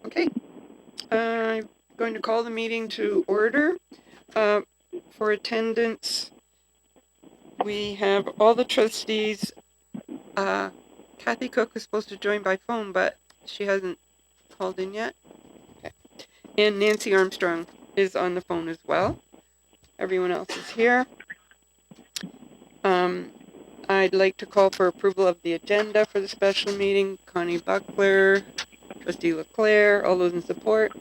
Okay, I'm going to call the meeting to order. For attendance, we have all the trustees. Kathy Cook is supposed to join by phone, but she hasn't called in yet. Okay. And Nancy Armstrong is on the phone as well. Everyone else is here. I'd like to call for approval of the agenda for the special meeting. Connie Buckler, Trustee Leclaire, all those in support.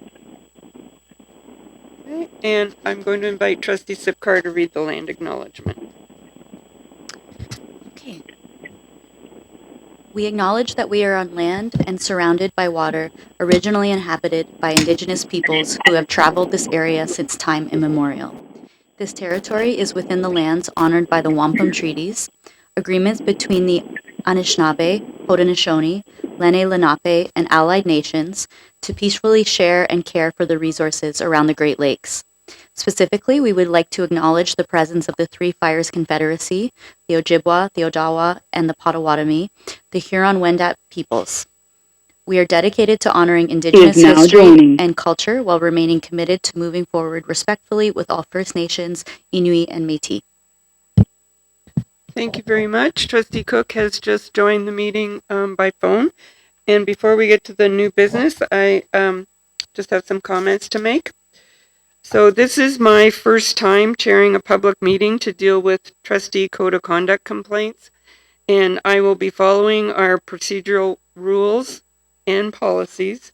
Okay. And I'm going to invite Trustee Sipcar to read the land acknowledgement. Okay. We acknowledge that we are on land and surrounded by water, originally inhabited by indigenous peoples who have traveled this area since time immemorial. This territory is within the lands honored by the Wampum Treaties, agreements between the Anishinaabe, Haudenosaunee, Lenni Lenape, and allied nations to peacefully share and care for the resources around the Great Lakes. Specifically, we would like to acknowledge the presence of the Three Fires Confederacy, the Ojibwa, the Odawa, and the Potawatomi, the Huron-Wendat peoples. We are dedicated to honoring Indigenous history and culture while remaining committed to moving forward respectfully with all First Nations, Inuit, and Métis. Thank you very much. Trustee Cook has just joined the meeting by phone. And before we get to the new business, I just have some comments to make. So this is my first time chairing a public meeting to deal with trustee code of conduct complaints. And I will be following our procedural rules and policies,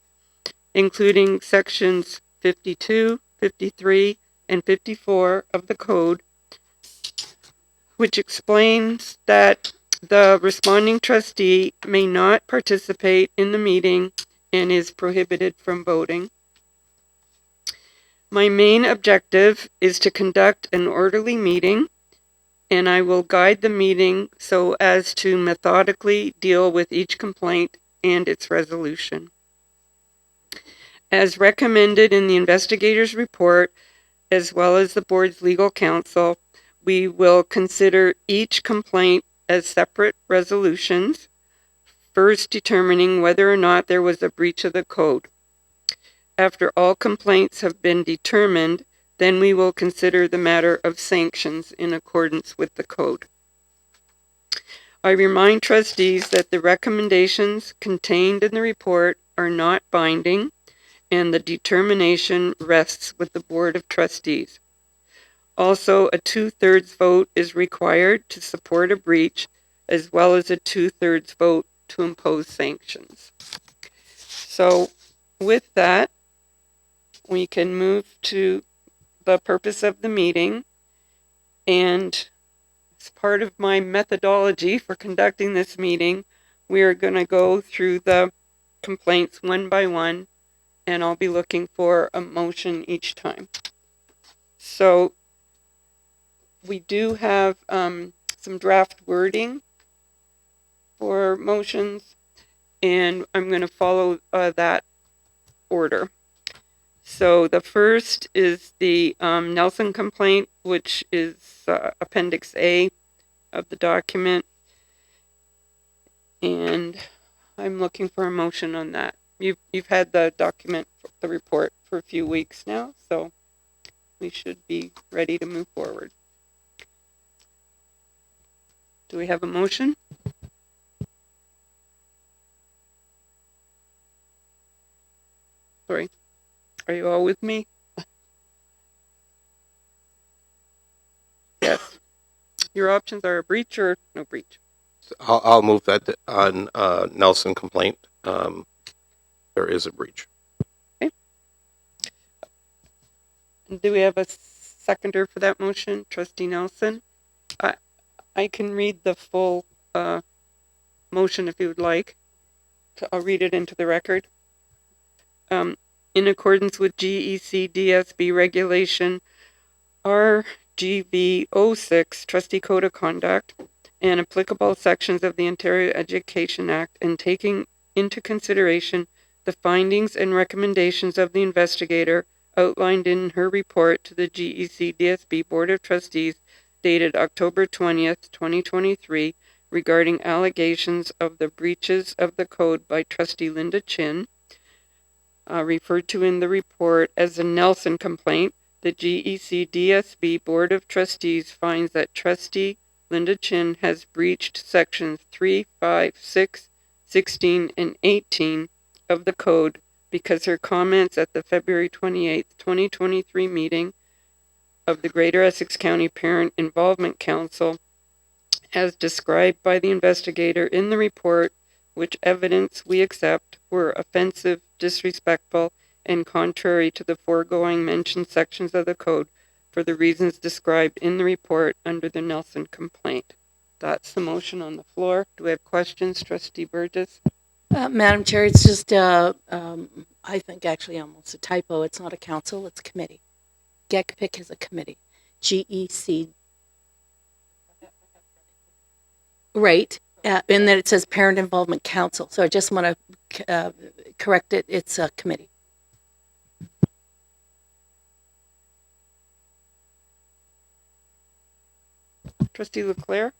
including sections 52, 53, and 54 of the code, which explains that the responding trustee may not participate in the meeting and is prohibited from voting. My main objective is to conduct an orderly meeting, and I will guide the meeting so as to methodically deal with each complaint and its resolution. As recommended in the investigator's report, as well as the board's legal counsel, we will consider each complaint as separate resolutions, first determining whether or not there was a breach of the code. After all complaints have been determined, then we will consider the matter of sanctions in accordance with the code. I remind trustees that the recommendations contained in the report are not binding, and the determination rests with the Board of Trustees. Also, a 2/3 vote is required to support a breach, as well as a 2/3 vote to impose sanctions. So with that, we can move to the purpose of the meeting. And as part of my methodology for conducting this meeting, we are going to go through the complaints one by one, and I'll be looking for a motion each time. So we do have some draft wording for motions, and I'm going to follow that order. So the first is the Nelson complaint, which is Appendix A of the document. And I'm looking for a motion on that. You've had the document, the report, for a few weeks now, so we should be ready to move forward. Do we have a motion? Sorry. Are you all with me? Yes. Your options are a breach or no breach. I'll move that on Nelson complaint. There is a breach. Okay. Do we have a seconder for that motion? Trustee Nelson? I can read the full motion if you would like. I'll read it into the record. In accordance with GECDSB regulation RGB06, Trustee Code of Conduct, and applicable sections of the Ontario Education Act, and taking into consideration the findings and recommendations of the investigator outlined in her report to the GECDSB Board of Trustees dated October 20th, 2023, regarding allegations of the breaches of the code by Trustee Linda Chin, referred to in the report as a Nelson complaint, the GECDSB Board of Trustees finds that Trustee Linda Chin has breached sections 3, 5, 6, 16, and 18 of the code because her comments at the February 28th, 2023 meeting of the Greater Essex County Parent Involvement Council, as described by the investigator in the report, which evidence we accept, were offensive, disrespectful, and contrary to the foregoing mentioned sections of the code for the reasons described in the report under the Nelson complaint. That's the motion on the floor. Do we have questions, Trustee Burgess? Madam Chair, it's just, I think actually almost a typo. It's not a council, it's a committee. GECPIC is a committee. GEC. Right. And then it says Parent Involvement Council. So I just want to correct it. It's a committee. Trustee Leclerc?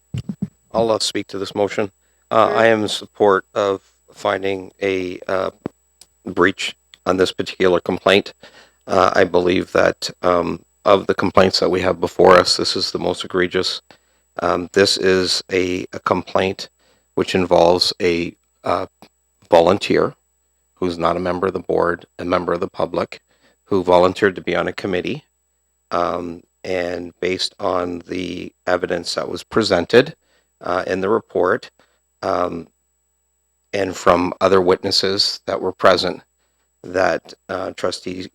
I'll speak to this motion. I am in support of finding a breach on this particular complaint. I believe that of the complaints that we have before us, this is the most egregious. This is a complaint which involves a volunteer who's not a member of the board, a member of the public, who volunteered to be on a committee. And based on the evidence that was presented in the report, and from other witnesses that were present, that Trustee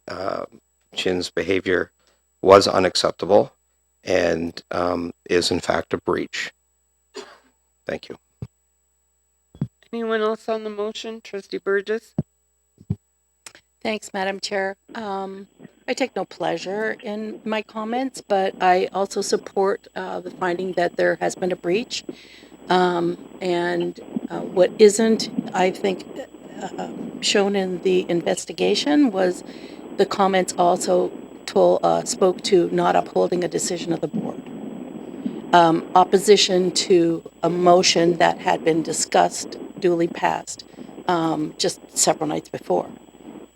Chin's behavior was unacceptable and is in fact a breach. Thank you. Anyone else on the motion? Trustee Burgess? Thanks, Madam Chair. I take no pleasure in my comments, but I also support the finding that there has been a breach. And what isn't, I think, shown in the investigation was the comments also spoke to not upholding a decision of the board. Opposition to a motion that had been discussed, duly passed, just several nights before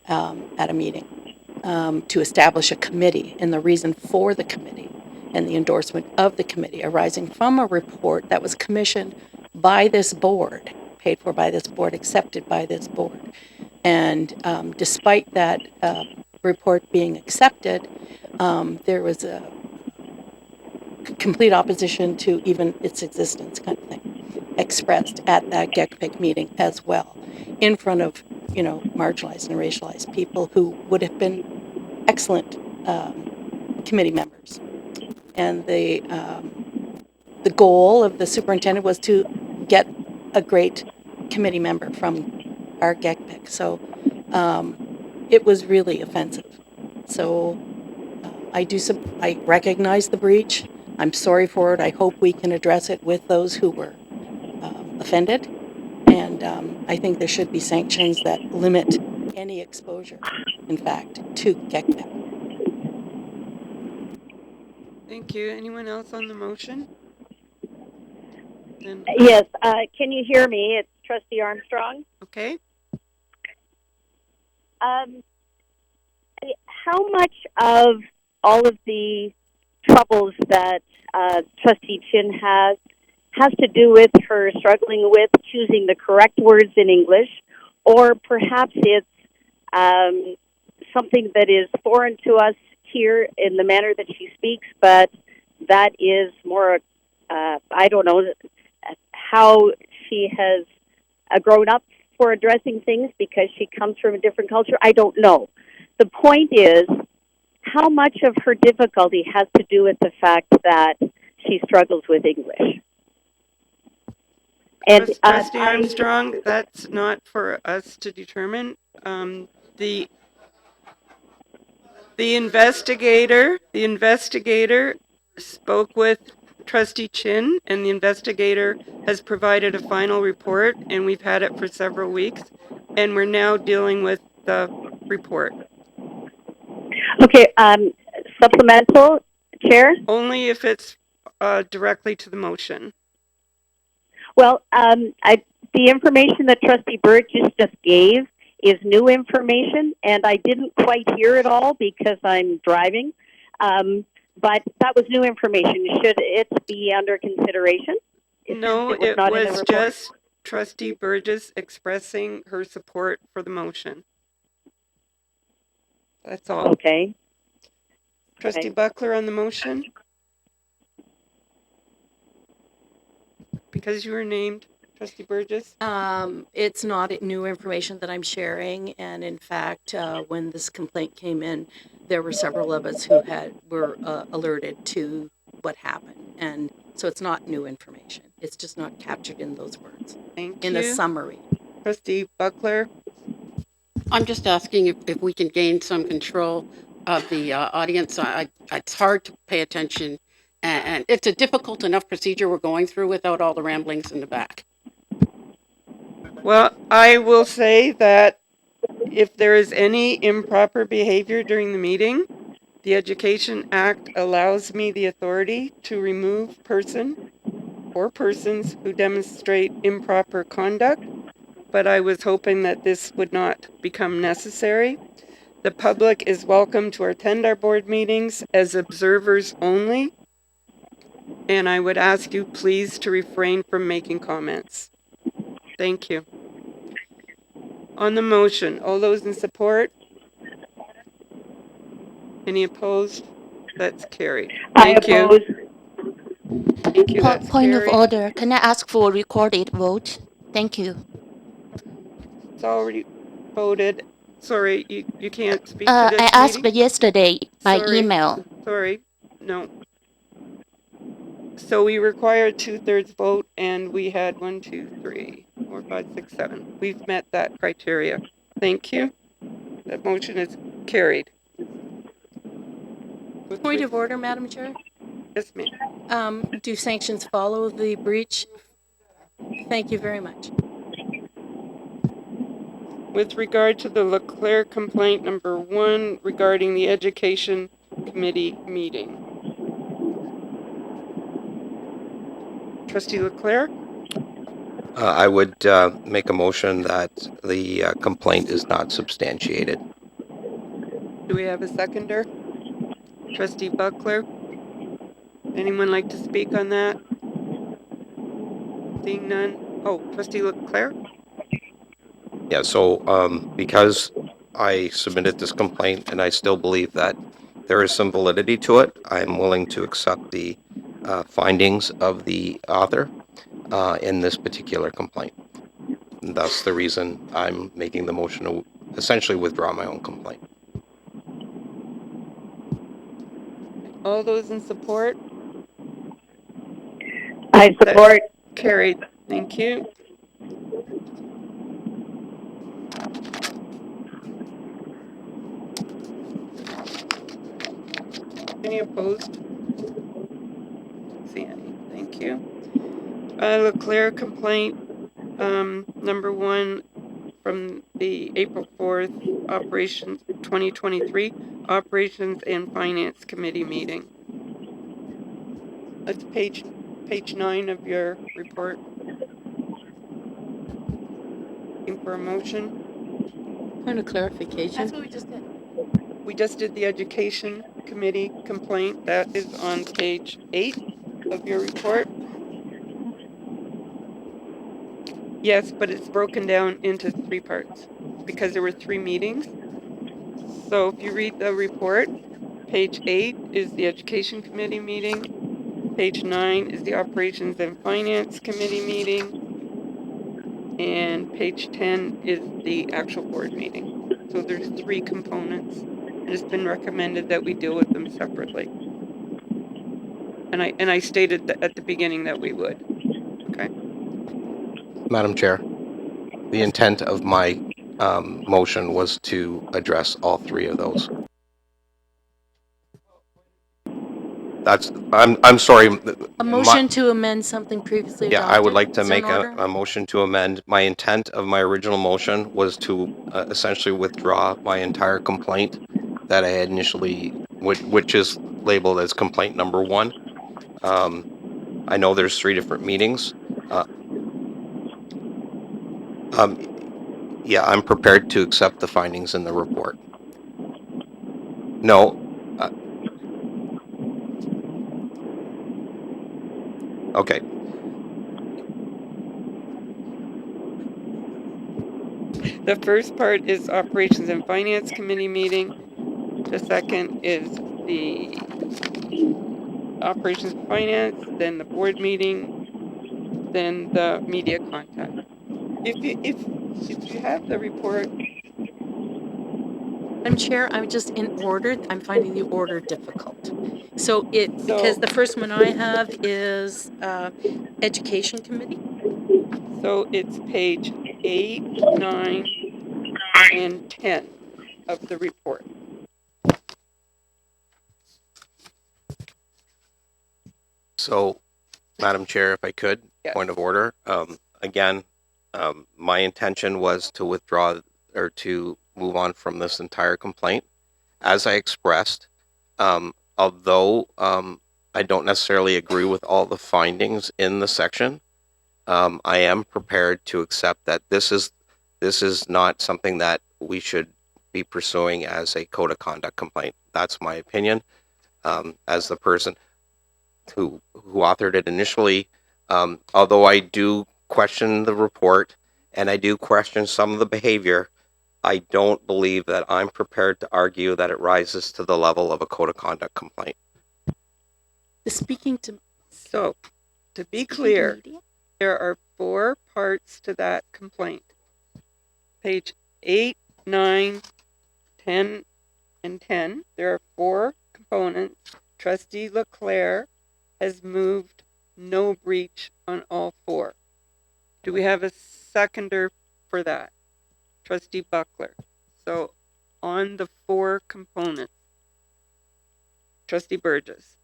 at a meeting, to establish a committee, and the reason for the committee and the endorsement of the committee arising from a report that was commissioned by this board, paid for by this board, accepted by this board. And despite that report being accepted, there was a complete opposition to even its existence, kind of thing, expressed at that GECPIC meeting as well, in front of, marginalized and racialized people who would have been excellent committee members. And the goal of the superintendent was to get a great committee member from our GECPIC. So it was really offensive. So I recognize the breach. I'm sorry for it. I hope we can address it with those who were offended. And I think there should be sanctions that limit any exposure, in fact, to GECPIC. Thank you. Anyone else on the motion? Then, Yes, can you hear me? It's Trustee Armstrong. okay. How much of all of the troubles that Trustee Chin has to do with her struggling with choosing the correct words in English, or perhaps it's something that is foreign to us here in the manner that she speaks, but that is more, I don't know, how she has grown up for addressing things because she comes from a different culture. I don't know. The point is, how much of her difficulty has to do with the fact that she struggles with English? And Trustee Armstrong, that's not for us to determine. The investigator spoke with Trustee Chin, and the investigator has provided a final report, and we've had it for several weeks, and we're now dealing with the report. Okay, supplemental, Chair? Only if it's directly to the motion. Well, the information that Trustee Burgess just gave is new information, and I didn't quite hear it all because I'm driving. But that was new information. Should it be under consideration? No, Since it was it not in the was report? just Trustee Burgess expressing her support for the motion. That's all. Okay. Trustee Okay. Buckler on the motion? Because you were named, Trustee Burgess? It's not new information that I'm sharing, and in fact, when this complaint came in, there were several of us who were alerted to what happened, and so it's not new information. It's just not captured in those words. Thank In a you. summary. Trustee Buckler? I'm just asking if we can gain some control of the audience. It's hard to pay attention, and it's a difficult enough procedure we're going through without all the ramblings in the back. Well, I will say that if there is any improper behavior during the meeting, the Education Act allows me the authority to remove person or persons who demonstrate improper conduct, but I was hoping that this would not become necessary. The public is welcome to attend our board meetings as observers only, and I would ask you please to refrain from making comments. Thank you. On the motion, all those in support? Any opposed? That's carried. Thank you. oppose. Thank you, that's Point of carried. order. Can I ask for a recorded vote? Thank you. It's already voted. Sorry, you can't speak to I this asked meeting? yesterday by Sorry. email. Sorry, no. So we require a 2/3 vote, and we had 1, 2, 3, 4, 5, 6, 7. We've met that criteria. Thank you. That motion is carried. Point of order, Madam Chair. Yes, ma'am. Do sanctions follow the breach? Thank you very much. With regard to the Leclerc complaint number 1 regarding the Education Committee meeting. Trustee Leclerc? I would make a motion that the complaint is not substantiated. Do we have a seconder? Trustee Buckler? Anyone like to speak on that? Seeing none. Oh, Trustee Leclerc? Yeah, so because I submitted this complaint and I still believe that there is some validity to it, I'm willing to accept the findings of the author in this particular complaint. And thus the reason I'm making the motion to essentially withdraw my own complaint. All those in support? I support. Carried. Thank you. Any opposed? Don't see any. Thank you. Leclerc complaint number 1 from the April 4th Operations 2023 Operations and Finance Committee meeting. That's page 9 of your report. Looking for a motion. Point of clarification. That's what we just did. We just did the Education Committee complaint. That is on page 8 of your report. Yes, but it's broken down into 3 parts because there were 3 meetings. So if you read the report, page 8 is the Education Committee meeting. Page 9 is the Operations and Finance Committee meeting. And page 10 is the actual board meeting. So there's 3 components. And it's been recommended that we deal with them separately. And I stated that at the beginning that we would. Okay. Madam Chair, the intent of my motion was to address all 3 of those. I'm sorry. A motion to amend something previously adopted? Yeah, I would like to Is there make an order? a motion to amend. My intent of my original motion was to essentially withdraw my entire complaint that I had initially, which is labeled as complaint number 1. I know there's 3 different meetings. Yeah, I'm prepared to accept the findings in the report. No, okay. The first part is Operations and Finance Committee meeting. The second is the Operations and Finance, then the board meeting, then the media contact. If you have the report, Madam Chair, I'm just in order. I'm finding the order difficult. So because so the first one I have is Education Committee. so it's page 8, 9, and 10 of the report. So, Madam Chair, if I could, Yes. point of order. Again, my intention was to withdraw or to move on from this entire complaint. As I expressed, although I don't necessarily agree with all the findings in the section, I am prepared to accept that this is not something that we should be pursuing as a code of conduct complaint. That's my opinion. As the person who authored it initially, although I do question the report and I do question some of the behavior, I don't believe that I'm prepared to argue that it rises to the level of a code of conduct complaint. Speaking to So, to be speaking to clear, media? there are 4 parts to that complaint. Page 8, 9, 10, and 10. There are 4 components. Trustee Leclerc has moved no breach on all 4. Do we have a seconder for that? Trustee Buckler. So on the 4 components, Trustee Burgess.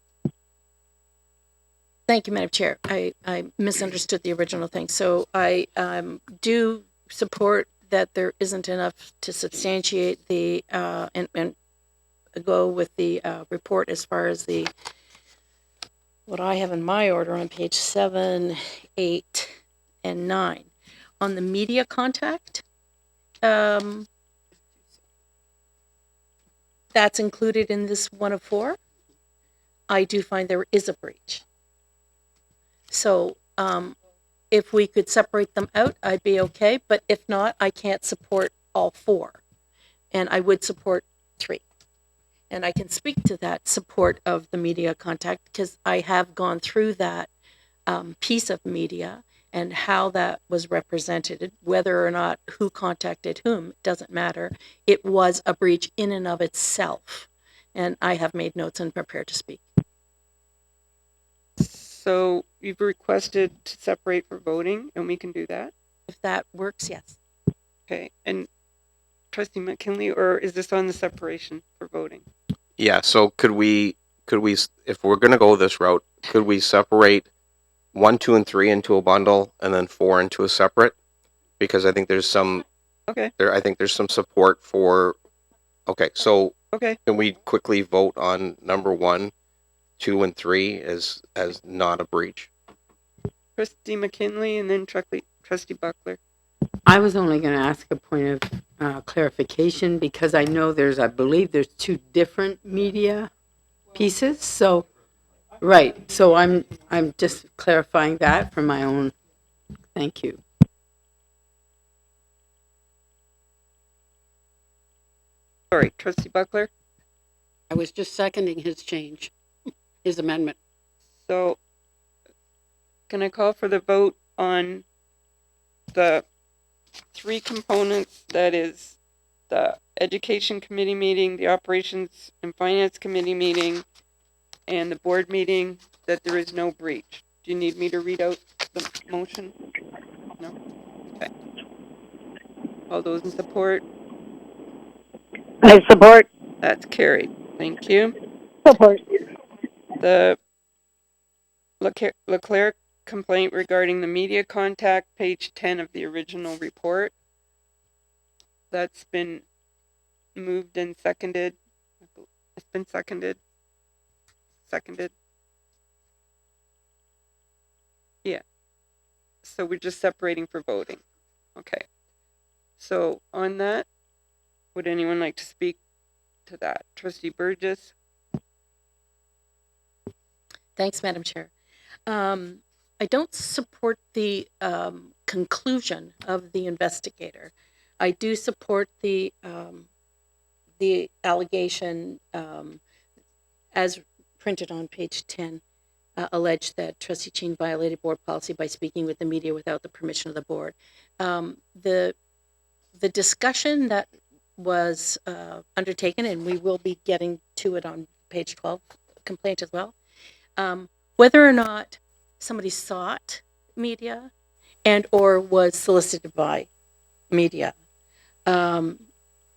Thank you, Madam Chair. I misunderstood the original thing. So I do support that there isn't enough to substantiate the and go with the report as far as the what I have in my order on page 7, 8, and 9. On the media contact, that's included in this one of 4. I do find there is a breach. So if we could separate them out, I'd be okay. But if not, I can't support all 4. And I would support 3. And I can speak to that support of the media contact because I have gone through that piece of media and how that was represented, whether or not who contacted whom, doesn't matter. It was a breach in and of itself. And I have made notes and prepared to speak. So you've requested to separate for voting, and we can do that. If that works, yes. Okay. And Trustee McKinley, or is this on the separation for voting? Yeah, so could we, if we're going to go this route, could we separate 1, 2, and 3 into a bundle and then 4 into a separate? Because I think there's some, Okay. I think there's some support for, okay, so Okay. can we quickly vote on number 1, 2, and 3 as not a breach? Trustee McKinley and then Trustee Buckler. I was only going to ask a point of clarification because I know I believe there's 2 different media pieces. So, right. So I'm just clarifying that for my own. Thank you. Sorry, Trustee Buckler. I was just seconding his change, his amendment. So can I call for the vote on the 3 components, that is the Education Committee meeting, the Operations and Finance Committee meeting, and the board meeting, that there is no breach? Do you need me to read out the motion? No? Okay. All those in support? I support. That's carried. Thank you. Support. The Leclerc complaint regarding the media contact, page 10 of the original report. That's been moved and seconded. It's been seconded. Yeah. So we're just separating for voting. Okay. So on that, would anyone like to speak to that? Trustee Burgess? Thanks, Madam Chair. I don't support the conclusion of the investigator. I do support the allegation as printed on page 10, alleged that Trustee Chin violated board policy by speaking with the media without the permission of the board. The discussion that was undertaken, and we will be getting to it on page 12 complaint as well, whether or not somebody sought media and or was solicited by media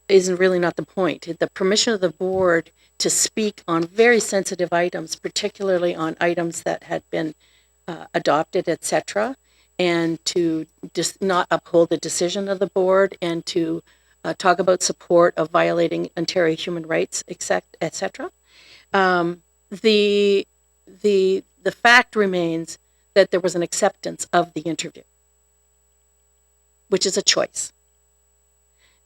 isn't really not the point. The permission of the board to speak on very sensitive items, particularly on items that had been adopted, etc., and to just not uphold the decision of the board and to talk about support of violating Ontario human rights, etc. The fact remains that there was an acceptance of the interview, which is a choice.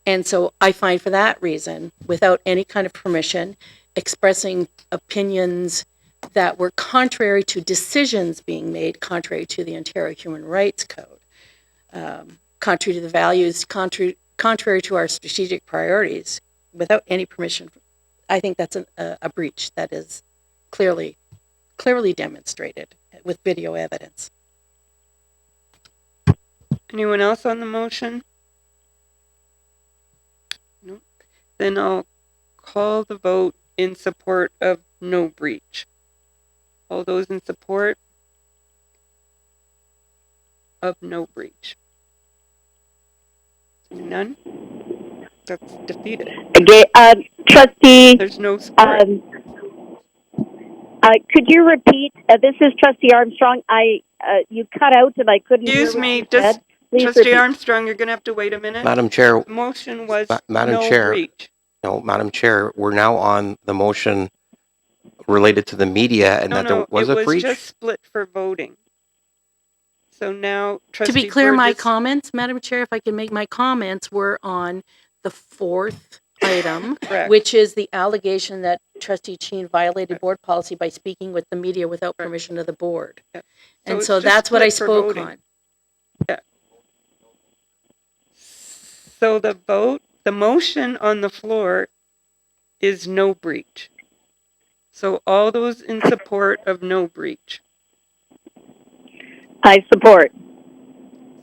And so I find for that reason, without any kind of permission, expressing opinions that were contrary to decisions being made, contrary to the Ontario Human Rights Code, contrary to the values, contrary to our strategic priorities, without any permission, I think that's a breach that is clearly demonstrated with video evidence. Anyone else on the motion? No. Then I'll call the vote in support of no breach. All those in support of no breach? None? That's defeated. Okay, Trustee, There's no support. could you repeat? This is Trustee Armstrong. You cut out and I couldn't hear Excuse what me, you said. Please Trustee repeat. Armstrong, you're going to have to wait a minute. Madam Chair, The motion was Madam no Chair. breach. no, Madam Chair, we're now on the motion related to the media and that there was it a was breach. just split for voting. So now, To Trustee be clear, my Burgess- comments, Madam Chair, if I can make my comments, were on the fourth item, Correct. which is the allegation that Trustee Chin violated board policy by speaking with the media without permission of the board. Yeah. And it's so just that's what I split for spoke voting. on. So the motion on the floor is no breach. So all those in support of no breach. I support.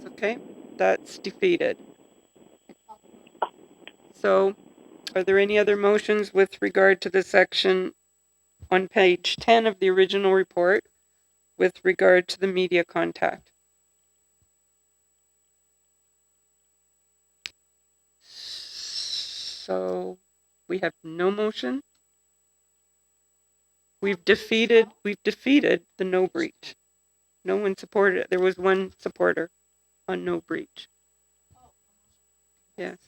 Okay, that's defeated. So are there any other motions with regard to the section on page 10 of the original report with regard to the media contact? So we have no motion. We've defeated the no breach. No one supported it. There was one supporter on no breach. Yes.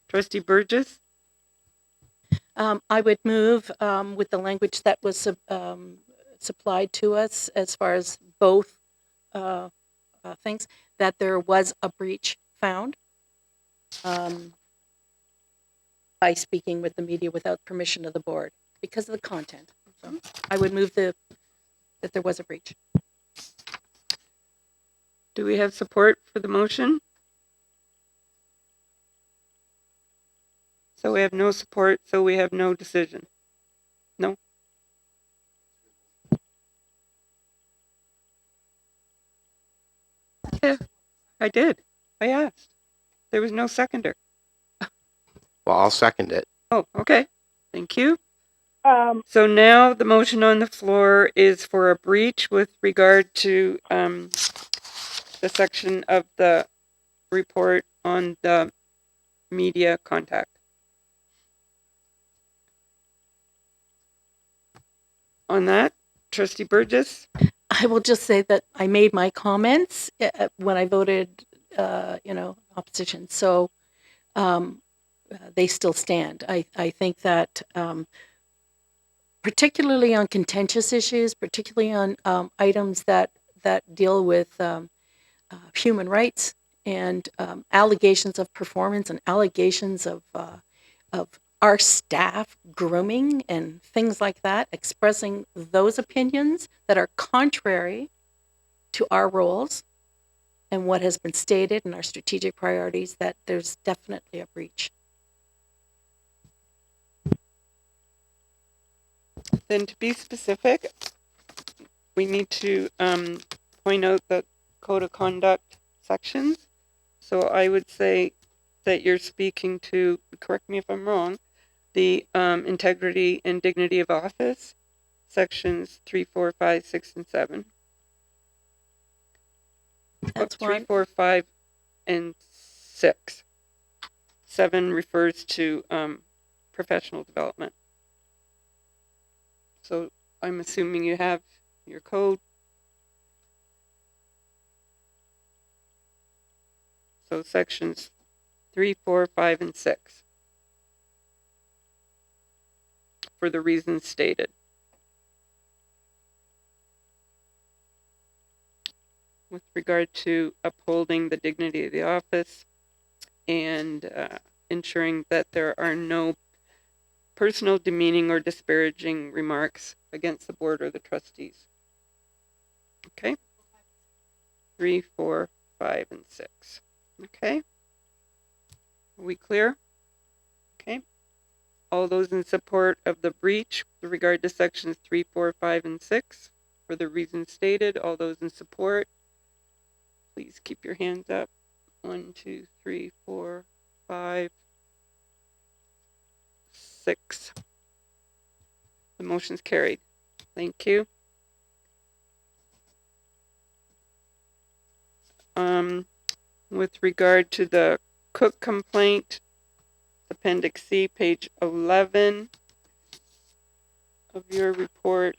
Trustee Burgess? I would move with the language that was supplied to us as far as both things, that there was a breach found by speaking with the media without permission of the board because of the content. So I would move that there was a breach. Do we have support for the motion? So we have no support, so we have no decision. No? Yeah, I did. I asked. There was no seconder. Well, I'll second it. Oh, okay. Thank you. So now the motion on the floor is for a breach with regard to the section of the report on the media contact. On that, Trustee Burgess? I will just say that I made my comments when I voted, opposition. So they still stand. I think that particularly on contentious issues, particularly on items that deal with human rights and allegations of performance and allegations of our staff grooming and things like that, expressing those opinions that are contrary to our roles and what has been stated in our strategic priorities, that there's definitely a breach. Then to be specific, we need to point out the code of conduct sections. So I would say that you're speaking to, correct me if I'm wrong, the integrity and dignity of office, sections 3, 4, 5, 6, and 7. That's 3, one. 4, 5, and 6. 7 refers to professional development. So I'm assuming you have your code. So sections 3, 4, 5, and 6 for the reasons stated. With regard to upholding the dignity of the office and ensuring that there are no personal demeaning or disparaging remarks against the board or the trustees. Okay? 3, 4, 5, and 6. Okay? Are we clear? Okay. All those in support of the breach with regard to sections 3, 4, 5, and 6 for the reasons stated, all those in support, please keep your hands up. 1, 2, 3, 4, 5, 6. The motion's carried. Thank you. With regard to the Cook complaint, Appendix C, page 11 of your report,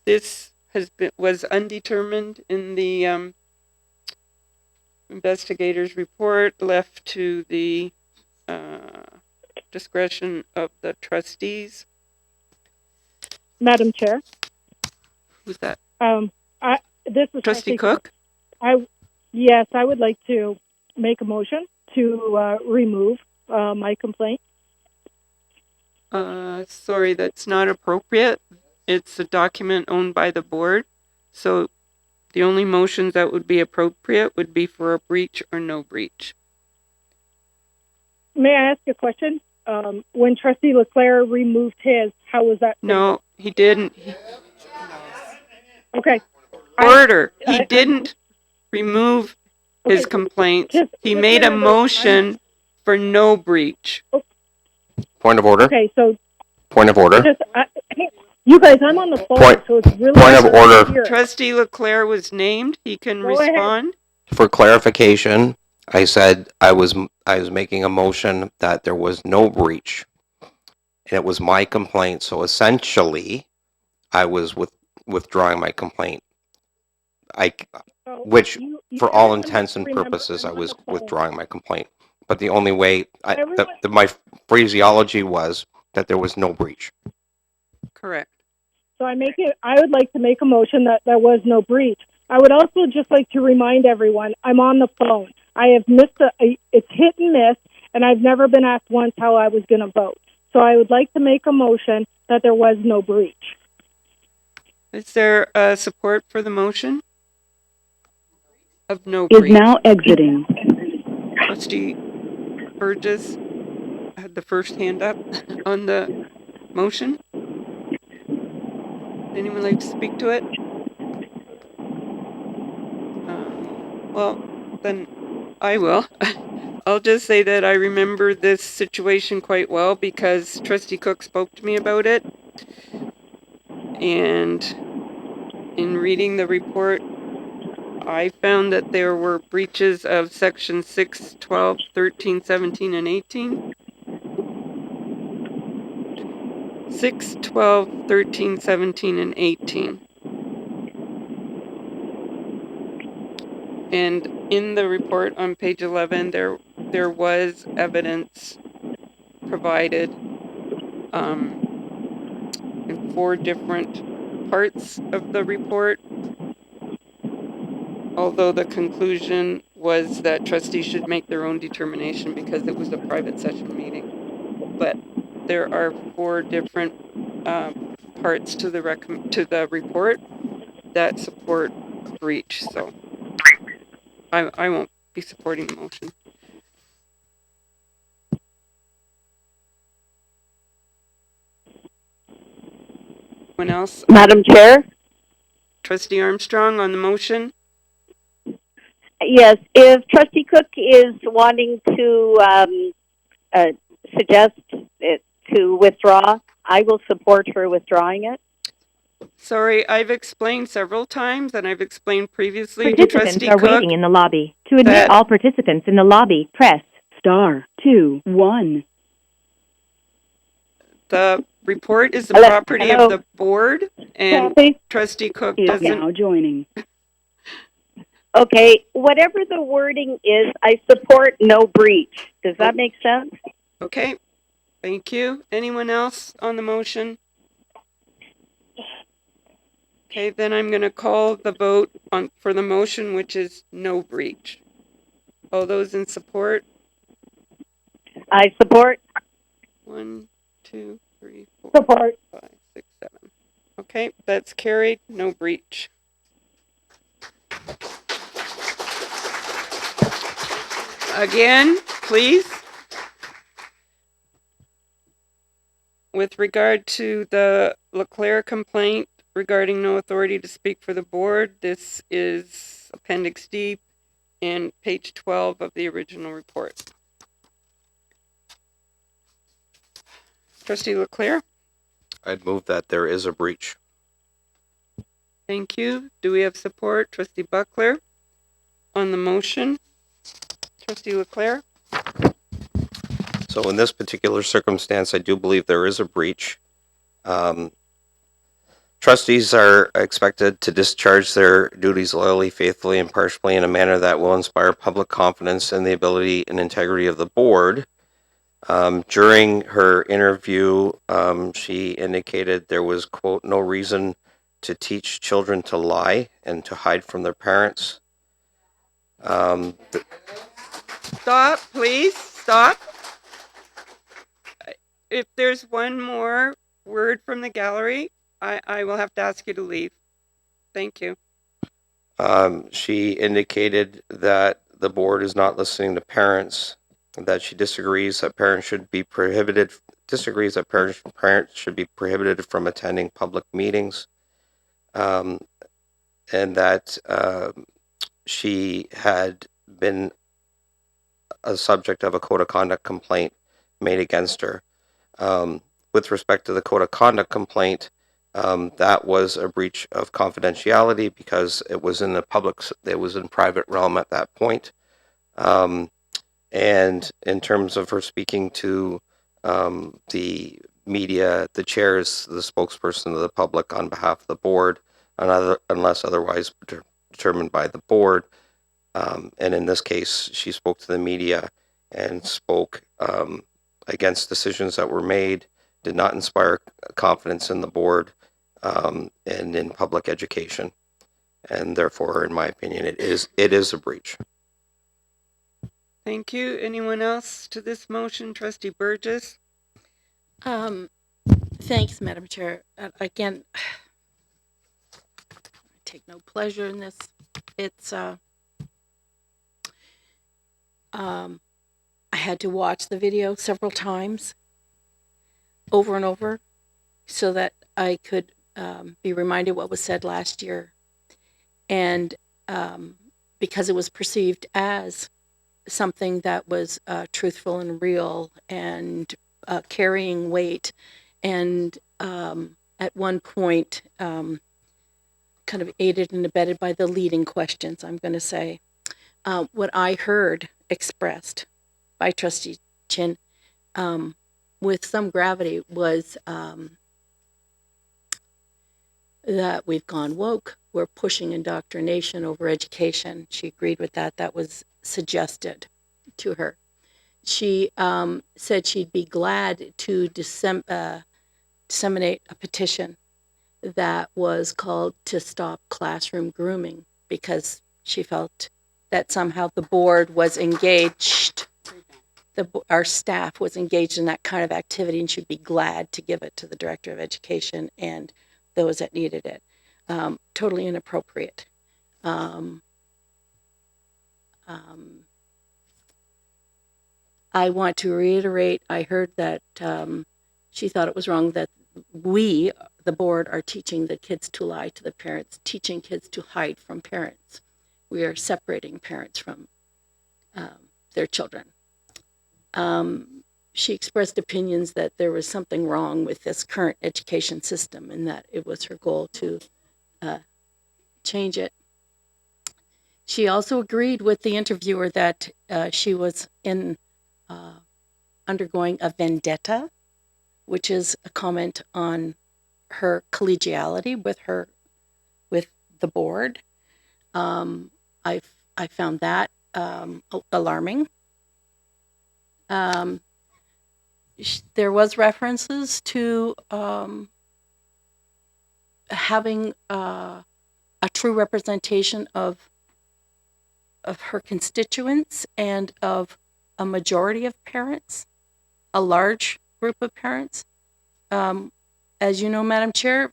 this was undetermined in the investigator's report, left to the discretion of the trustees. Madam Chair, Who's that? this is Trustee Cook? Yes, I would like to make a motion to remove my complaint. Sorry, that's not appropriate. It's a document owned by the board. So the only motions that would be appropriate would be for a breach or no breach. May I ask a question? When Trustee Leclerc removed his, how was that? No, he didn't. Okay. Order. He didn't remove his complaints. He made a motion for no breach. Point of order. Okay, so Point of order. you guys, I'm on the phone, so it's really point of hard to order. hear. Trustee Leclerc was named. He can Go respond. For clarification, I said I was making a motion that there was no breach, and it was my complaint. So essentially, I was withdrawing my complaint. So Which, you for all everyone intents and remember, purposes, I'm I on was the phone. withdrawing my complaint. But the only way, Everyone- my phraseology was that there was no breach. Correct. So I would like to make a motion that there was no breach. I would also just like to remind everyone, I'm on the phone. I have missed it's hit and miss, and I've never been asked once how I was going to vote. So I would like to make a motion that there was no breach. Is there support for the motion of no breach? Is now exiting. Trustee Burgess had the first hand up on the motion. Anyone like to speak to it? Well, then I will. I'll just say that I remember this situation quite well because Trustee Cook spoke to me about it. And in reading the report, I found that there were breaches of section 6, 12, 13, 17, and 18. 6, 12, 13, 17, and 18. And in the report on page 11, there was evidence provided in 4 different parts of the report. Although the conclusion was that trustees should make their own determination because it was a private session meeting. But there are 4 different parts to the report that support a breach. So I won't be supporting the motion. Anyone else? Madam Chair? Trustee Armstrong on the motion. Yes, if Trustee Cook is wanting to suggest it to withdraw, I will support her withdrawing it. Sorry, I've explained several times, and I've explained previously to Participants Trustee are Cook waiting in the lobby. To admit that- all participants in the lobby, press *2 1. the report is the Hello? property Hello? of the board, and Kathy Trustee Cook is doesn't. now joining. Okay, whatever the wording is, I support no breach. Does that make sense? Okay, thank you. Anyone else on the motion? Okay, then I'm going to call the vote for the motion, which is no breach. All those in support? I support. 1, 2, 3, 4, Support. 5, 6, 7. Okay, that's carried. No breach. Again, please. With regard to the Lair complaint regarding no authority to speak for the board, this is Appendix D and page 12 of the original report. Trustee Lair? I'd move that there is a breach. Thank you. Do we have support? Trustee Buckler on the motion. Trustee Leclerc? So in this particular circumstance, I do believe there is a breach. Trustees are expected to discharge their duties loyally, faithfully, and impartially in a manner that will inspire public confidence in the ability and integrity of the board. During her interview, she indicated there was, quote, no reason to teach children to lie and to hide from their parents. Stop, please. Stop. If there's one more word from the gallery, I will have to ask you to leave. Thank you. She indicated that the board is not listening to parents, that she disagrees that parents should be prohibited from attending public meetings, and that she had been a subject of a code of conduct complaint made against her. With respect to the code of conduct complaint, that was a breach of confidentiality because it was in private realm at that point. And in terms of her speaking to the media, the chair is the spokesperson of the public on behalf of the board, unless otherwise determined by the board. And in this case, she spoke to the media and spoke against decisions that were made, did not inspire confidence in the board and in public education. And therefore, in my opinion, it is a breach. Thank you. Anyone else to this motion? Trustee Burgess? Thanks, Madam Chair. Again, I take no pleasure in this. It's, I had to watch the video several times, over and over, so that I could be reminded what was said last year. And because it was perceived as something that was truthful and real and carrying weight, and at one point kind of aided and abetted by the leading questions, I'm going to say. What I heard expressed by Trustee Chin with some gravity was that we've gone woke. We're pushing indoctrination over education. She agreed with that. That was suggested to her. She said she'd be glad to disseminate a petition that was called to stop classroom grooming, because she felt that somehow the board was engaged, our staff was engaged in that kind of activity and should be glad to give it to the director of education and those that needed it. Totally inappropriate. I want to reiterate, I heard that she thought it was wrong that we, the board, are teaching the kids to lie to the parents, teaching kids to hide from parents. We are separating parents from their children. She expressed opinions that there was something wrong with this current education system and that it was her goal to change it. She also agreed with the interviewer that she was undergoing a vendetta, which is a comment on her collegiality with the board. I found that alarming. There was references to having a true representation of her constituents and of a majority of parents, a large group of parents. As you know, Madam Chair,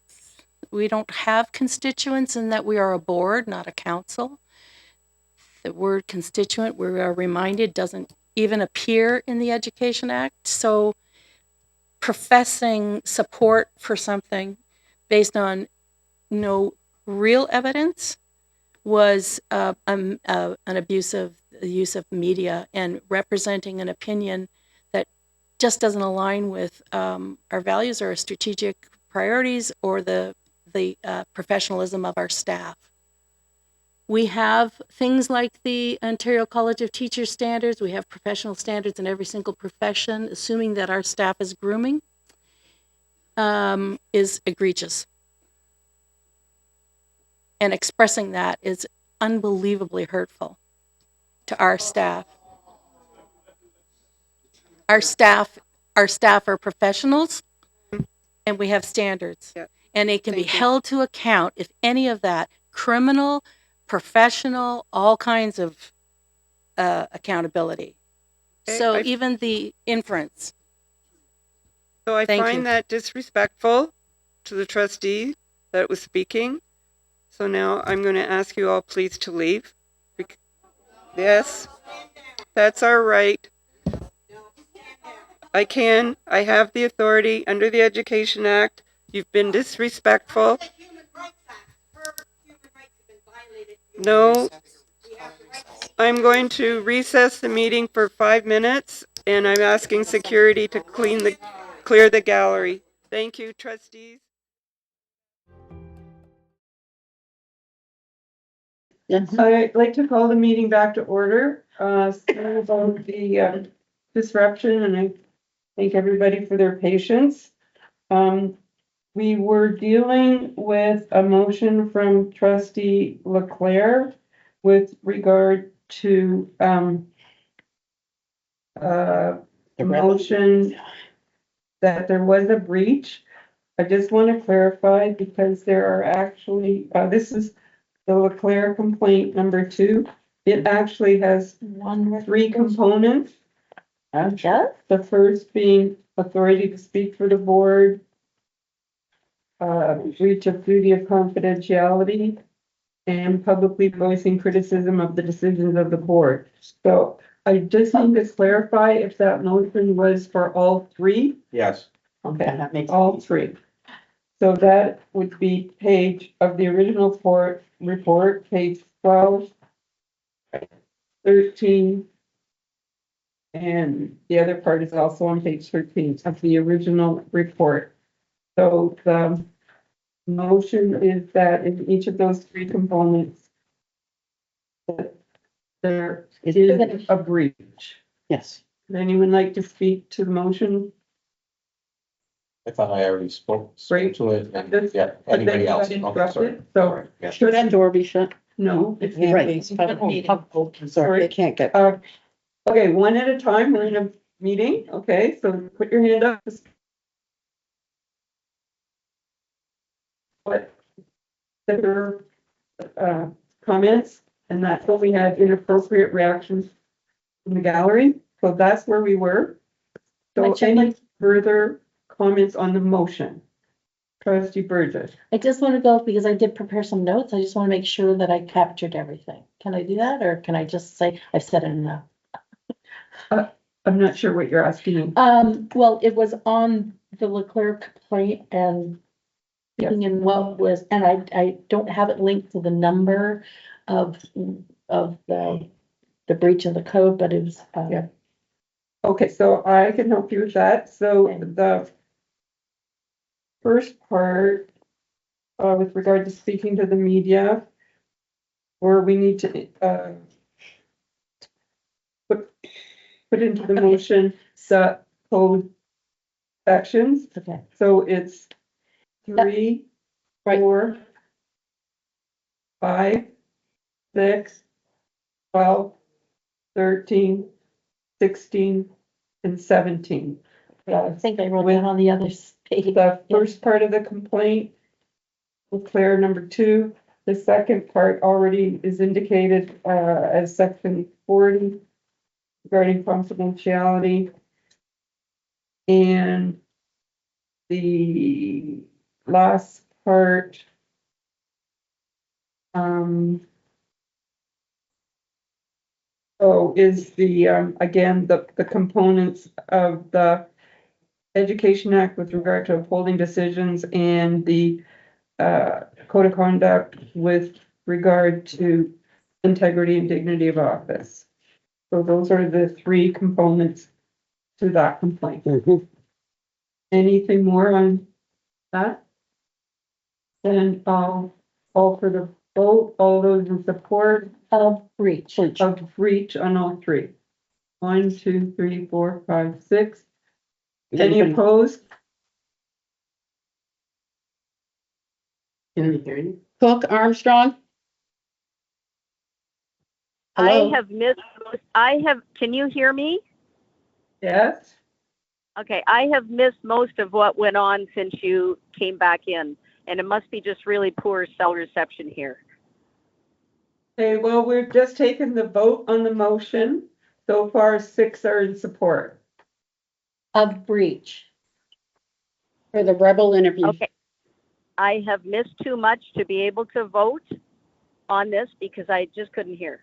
we don't have constituents in that we are a board, not a council. The word constituent, we are reminded, doesn't even appear in the Education Act. So professing support for something based on no real evidence was an abuse of the use of media and representing an opinion that just doesn't align with our values or our strategic priorities or the professionalism of our staff. We have things like the Ontario College of Teachers standards. We have professional standards in every single profession. Assuming that our staff is grooming is egregious. And expressing that is unbelievably hurtful to our staff. Our staff are professionals, and we have standards. Yeah. And they can be Thank you. held to account if any of that, criminal, professional, all kinds of accountability. Okay, So even the inference. So I Thank find you. that disrespectful to the trustee that was speaking. So now I'm going to ask you all please to leave. Yes, that's our right. I have the authority under the Education Act. You've been disrespectful. No, I'm going to recess the meeting for 5 minutes, and I'm asking security to clear the gallery. Thank you, trustees. I'd like to call the meeting back to order. Sorry about the disruption, and I thank everybody for their patience. We were dealing with a motion from trustee Lair with regard to a motion that there was a breach. I just want to clarify because there are actually, this is the Leclerc complaint number 2. It actually has 3 components. The first being authority to speak for the board, breach of duty of confidentiality, and publicly voicing criticism of the decisions of the board. So I just need to clarify if that motion was for all 3. Yes. Okay, that makes all 3. So that would be page of the original report, page 12, 13, and the other part is also on page 13 of the original report. So the motion is that in each of those 3 components, there is a breach. Yes. Would anyone like to speak to the motion? I thought I already spoke Great. to it. I just- Yeah, But then anybody you else? got Okay, interrupted, sorry. so Yeah. should that door be shut? no, it's Right. it's Public meeting. Sorry. They can't get. Okay, one at a time. We're in a meeting. Okay, so put your hand up. What? There comments? And that's when we had inappropriate reactions in the gallery. So that's where we were. So any further comments on the motion? Trustee Burgess. I just want to go, because I did prepare some notes, I just want to make sure that I captured everything. Can I do that, or can I just say, I've said it enough? I'm not sure what you're asking. Well, it was on the Leclerc complaint and speaking in what was, and I don't have it linked to the number of the breach of the code, but it was, Yeah. Okay, so I can help you with that. So Okay. the first part, with regard to speaking to the media, where we need to, put into the motion the code sections. okay. So it's 3, Right. 4, 5, 6, 12, 13, 16, and 17. I think I wrote that on the other page. The first part of the complaint, Claire, number 2. The second part already is indicated as section 40 regarding confidentiality. And the last part, is the, again, the components of the Education Act with regard to upholding decisions and the code of conduct with regard to integrity and dignity of office. So those are the 3 components to that complaint. Anything more on that? Then I'll call for the vote. All those in support Of breach. of breach on all 3. 1, 2, 3, 4, 5, 6. Any opposed? Can you hear you? Cook, Armstrong? Hello? Can you hear me? Yes. Okay, I have missed most of what went on since you came back in, and it must be just really poor cell reception here. Okay, well, we've just taken the vote on the motion. So far, 6 are in support. Of breach. For the rebel interview. Okay. I have missed too much to be able to vote on this because I just couldn't hear.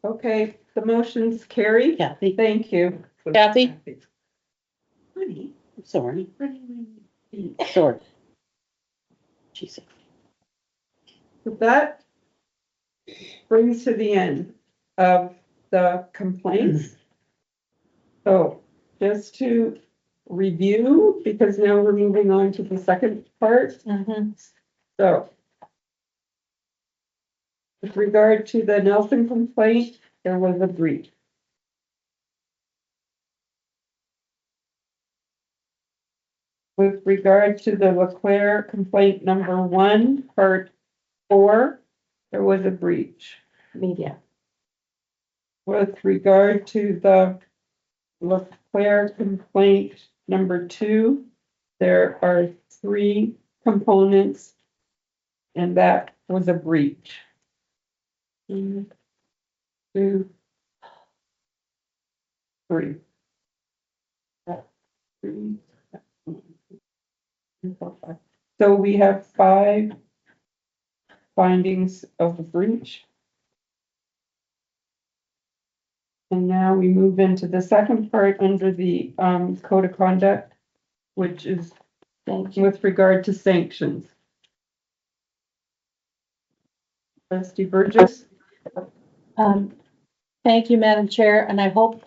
Okay, the motion's carried. Kathy. Thank you. Kathy? Honey, I'm sorry. Sorry. Jesus. So that brings to the end of the complaints. So just to review, because now we're moving on to the second part. So with regard to the Nelson complaint, there was a breach. With regard to the Leclerc complaint number 1, part 4, there was a breach. Media. With regard to the Leclerc complaint number 2, there are 3 components, and that was a breach. 1, 2, 3. 3. So we have 5 findings of the breach. And now we move into the second part under the code of conduct, which is with regard to sanctions. Trustee Burgess? Thank you, Madam Chair, and I hope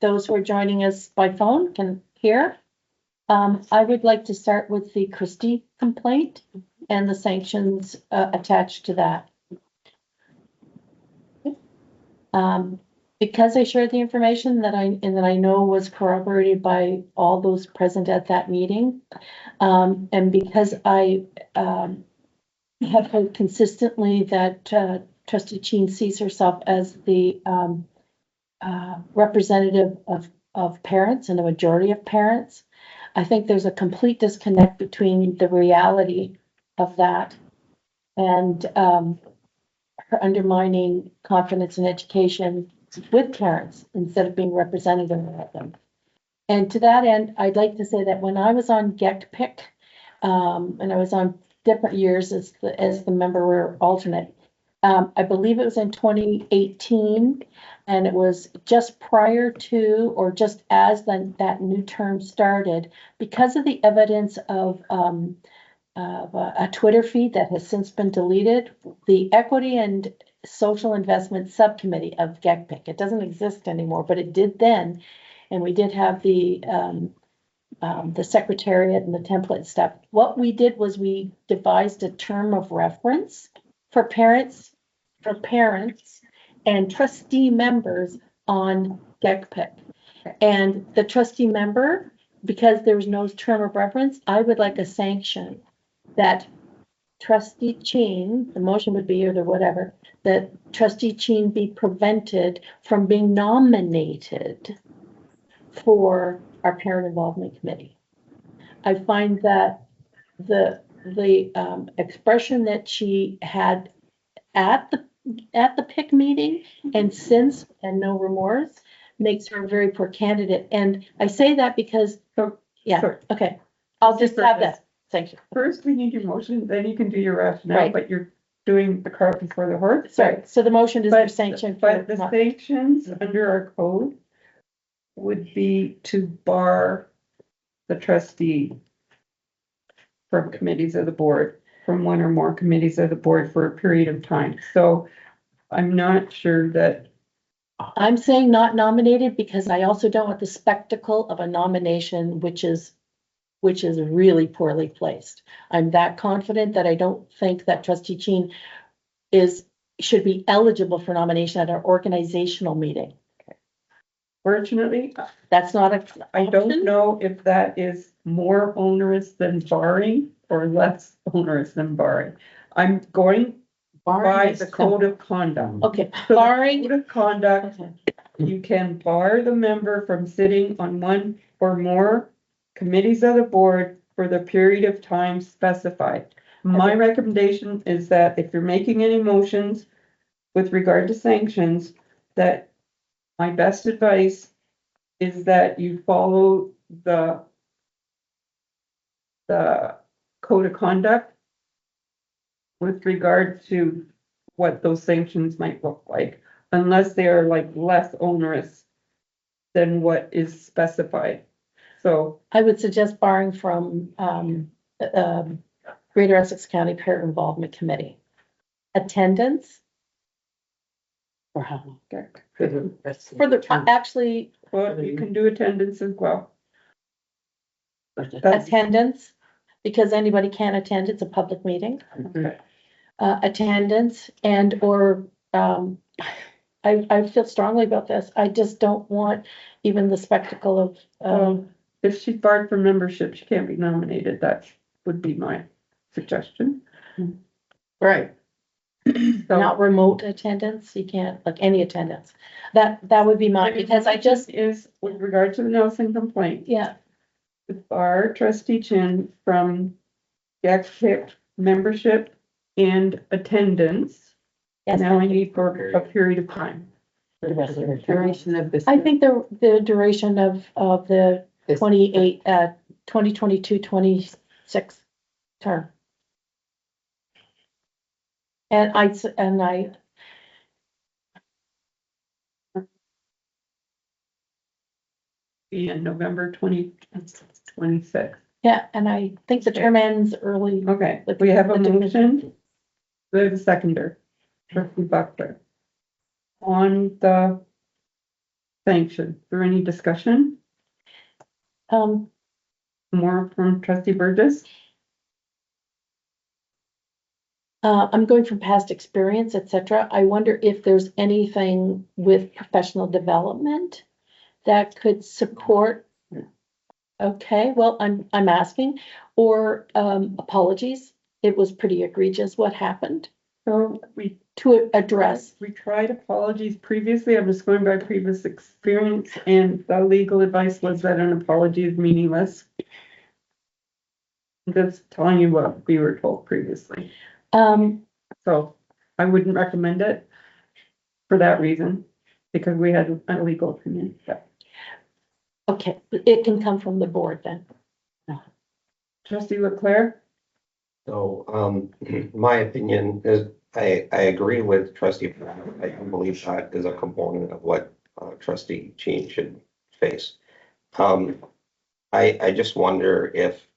those who are joining us by phone can hear. I would like to start with the Christie complaint and the sanctions attached to that. Because I shared the information that I know was corroborated by all those present at that meeting, and because I have heard consistently that Trustee Cheen sees herself as the representative of parents and a majority of parents, I think there's a complete disconnect between the reality of that and her undermining confidence in education with parents instead of being representative of them. And to that end, I'd like to say that when I was on GECDSB, and I was on different years as the member or alternate, I believe it was in 2018, and it was just prior to or just as that new term started, because of the evidence of a Twitter feed that has since been deleted, the Equity and Social Investment Subcommittee of GECDSB. It doesn't exist anymore, but it did then, and we did have the secretariat and the template stuff. What we did was we devised a term of reference for parents and trustee members on GECDSB. And the trustee member, because there was no term of reference, I would like a sanction that trustee Chin, the motion would be or whatever, that trustee Chin be prevented from being nominated for our parent involvement committee. I find that the expression that she had at the PIC meeting and since, and no remorse, makes her a very poor candidate. And I say that because, yeah, Sorry. okay, I'll just have that sanction. First, we need your motion, then you can do your rationale, Right. but you're doing the cart before the horse. Sorry, so the motion is for sanction. But the sanctions under our code would be to bar the trustee from committees of the board, from one or more committees of the board for a period of time. So I'm not sure that, I'm saying not nominated because I also don't want the spectacle of a nomination which is really poorly placed. I'm that confident that I don't think that trustee Chin should be eligible for nomination at our organizational meeting. fortunately, That's not I don't know if that is more onerous than barring or less onerous than barring. I'm going by the code of conduct. Okay, So the barring. Code of conduct, Okay. you can bar the member from sitting on one or more committees of the board for the period of time specified. My recommendation is that if you're making any motions with regard to sanctions, that my best advice is that you follow the code of conduct with regard to what those sanctions might look like, unless they are like less onerous than what is specified. So I would suggest barring from Greater Essex County Parent Involvement Committee. Attendance For how long? for the, for the actually well, you can do attendance as well. That's attendance, because anybody can attend. It's a public meeting. okay. Attendance and or I feel strongly about this. I just don't want even the spectacle of If she's barred from membership, she can't be nominated. That would be my suggestion. right. So Not remote attendance. You can't, like any attendance. That would be mine, because I just, is with regard to the Nelson complaint, yeah, to bar trustee Chin from GECDSB membership and attendance. yes. Now I need for a period of time. For the rest of the Duration of this. I think the duration of the 2022-26 term. And I In November 2026. yeah, and I think the term ends early. Okay, we have a motion. We have a seconder, trustee Buckler. On the sanction, is there any discussion? More from trustee Burgess? I'm going from past experience, etc. I wonder if there's anything with professional development that could support. Okay, well, I'm asking, or apologies. It was pretty egregious what happened. So To address. we tried apologies previously. I'm just going by previous experience, and the legal advice was that an apology is meaningless. I'm just telling you what we were told previously. So I wouldn't recommend it for that reason, because we had a legal opinion. Yeah. Okay, it can come from the board then. Trustee Leclerc? So, my opinion is, I agree with trustee. I believe that is a component of what trustee Chin should face. I just wonder if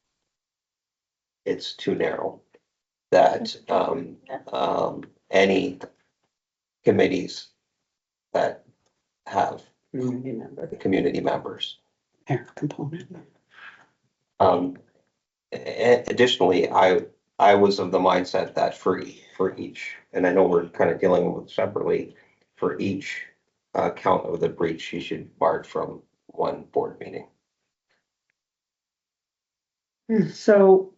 it's too narrow, that any committees that have community members. Parent component. Additionally, I was of the mindset that for each, and I know we're kind of dealing with separately, for each count of the breach, she should be barred from one board meeting. So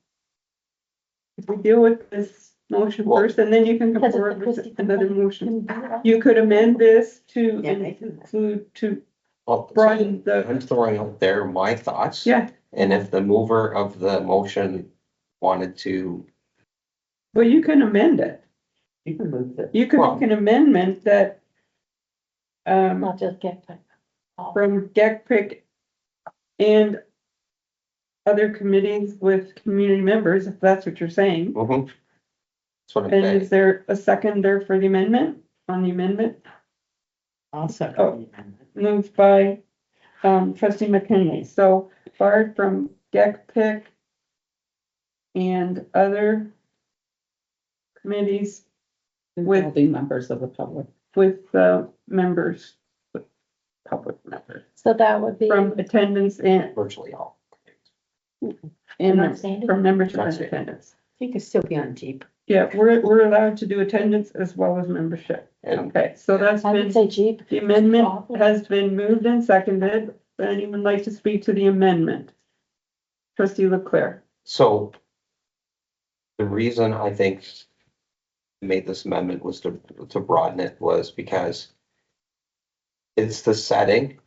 if we deal with this motion Well- first, and then you can come Because forward it's with another motion. the You could amend this to Yeah, I do that. include, to Well, broaden the, I'm throwing out there my thoughts. yeah, And if the mover of the motion wanted to, well, you can amend it. You can move it. You could Well- make an amendment that Not just get that. from GECPIC and other committees with community members, if that's what you're saying. that's what I'm And saying. is there a seconder for the amendment, on the amendment? I'll second Oh. the amendment. Moved by trustee McKinley. So barred from GECPIC and other committees with Involving members of the public. with members, with public members, So that would be. from attendance and Virtually all. Not standing? from membership Not and standing. attendance. You could still be on Jeep. Yeah, we're allowed to do attendance as well as membership. And Okay, so that's I been, would say Jeep. the amendment has been moved and seconded. Would anyone like to speak to the amendment? Trustee Leclerc. so the reason I think I made this amendment was to broaden it, was because it's the setting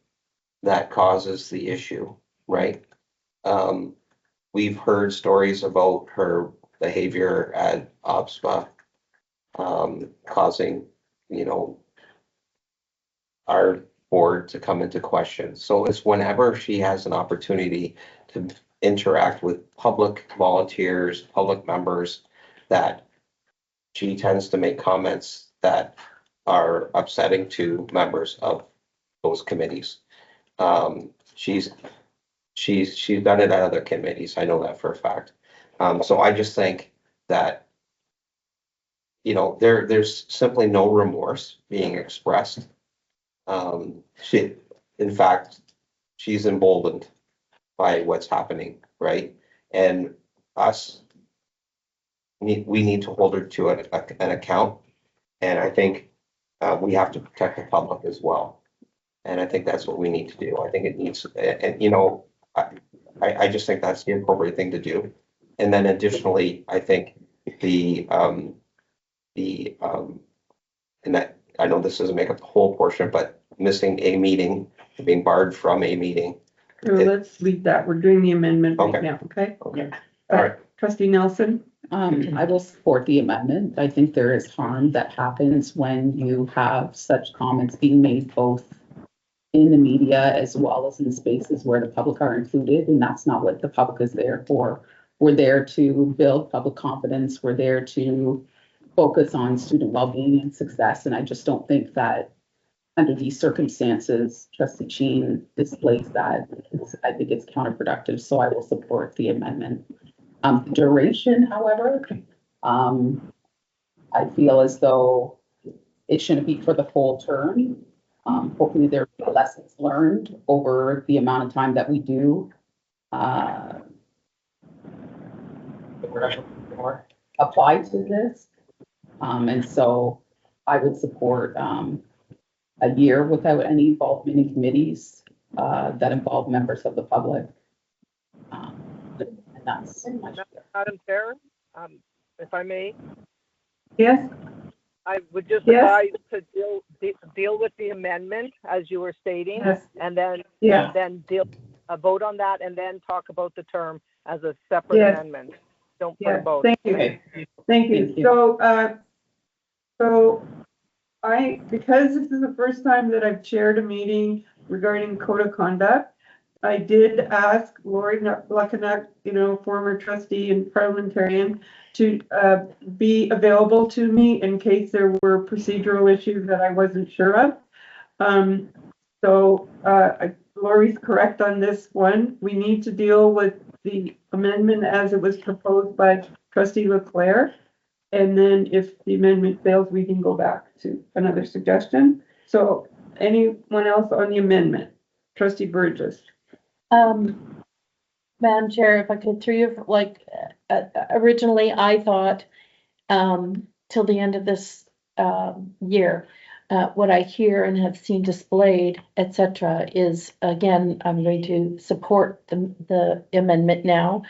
that causes the issue, right? We've heard stories about her behavior at OPSPA, causing, our board to come into question. So it's whenever she has an opportunity to interact with public volunteers, public members, that she tends to make comments that are upsetting to members of those committees. She's done it at other committees. I know that for a fact. So I just think that, there's simply no remorse being expressed. In fact, she's emboldened by what's happening, right? And we need to hold her to an account. And I think we have to protect the public as well. And I think that's what we need to do. I think it needs, and I just think that's the appropriate thing to do. And then additionally, I think and that, I know this doesn't make up the whole portion, but missing a meeting, being barred from a meeting. So let's leave that. We're doing the amendment right Okay. now, okay? Okay. All right. Trustee Nelson? I will support the amendment. I think there is harm that happens when you have such comments being made both in the media as well as in spaces where the public are included, and that's not what the public is there for. We're there to build public confidence. We're there to focus on student well-being and success, and I just don't think that under these circumstances, Trustee Chin displays that. I think it's counterproductive, so I will support the amendment. Duration, however, I feel as though it shouldn't be for the full term. Hopefully there are lessons learned over the amount of time that we do apply to this. And so I would support a year without any involvement in committees that involve members of the public. And that's my Madam Chair, if I may, Yes? I would just Yes. advise to deal with the amendment as you were stating, Yes. and then Yeah. vote on that, and then talk about the term as a separate Yes. amendment. Don't put Yeah, them both. thank you. Okay. Thank you. Thank you. So, So because this is the first time that I've chaired a meeting regarding code of conduct, I did ask Lori Luckenach, former trustee and parliamentarian, to be available to me in case there were procedural issues that I wasn't sure of. So Lori's correct on this one. We need to deal with the amendment as it was proposed by trustee Leclerc. And then if the amendment fails, we can go back to another suggestion. So anyone else on the amendment? Trustee Burgess. Madam Chair, if I could, through you, originally I thought, till the end of this, year, what I hear and have seen displayed, etc., is, again, I'm going to support the amendment now,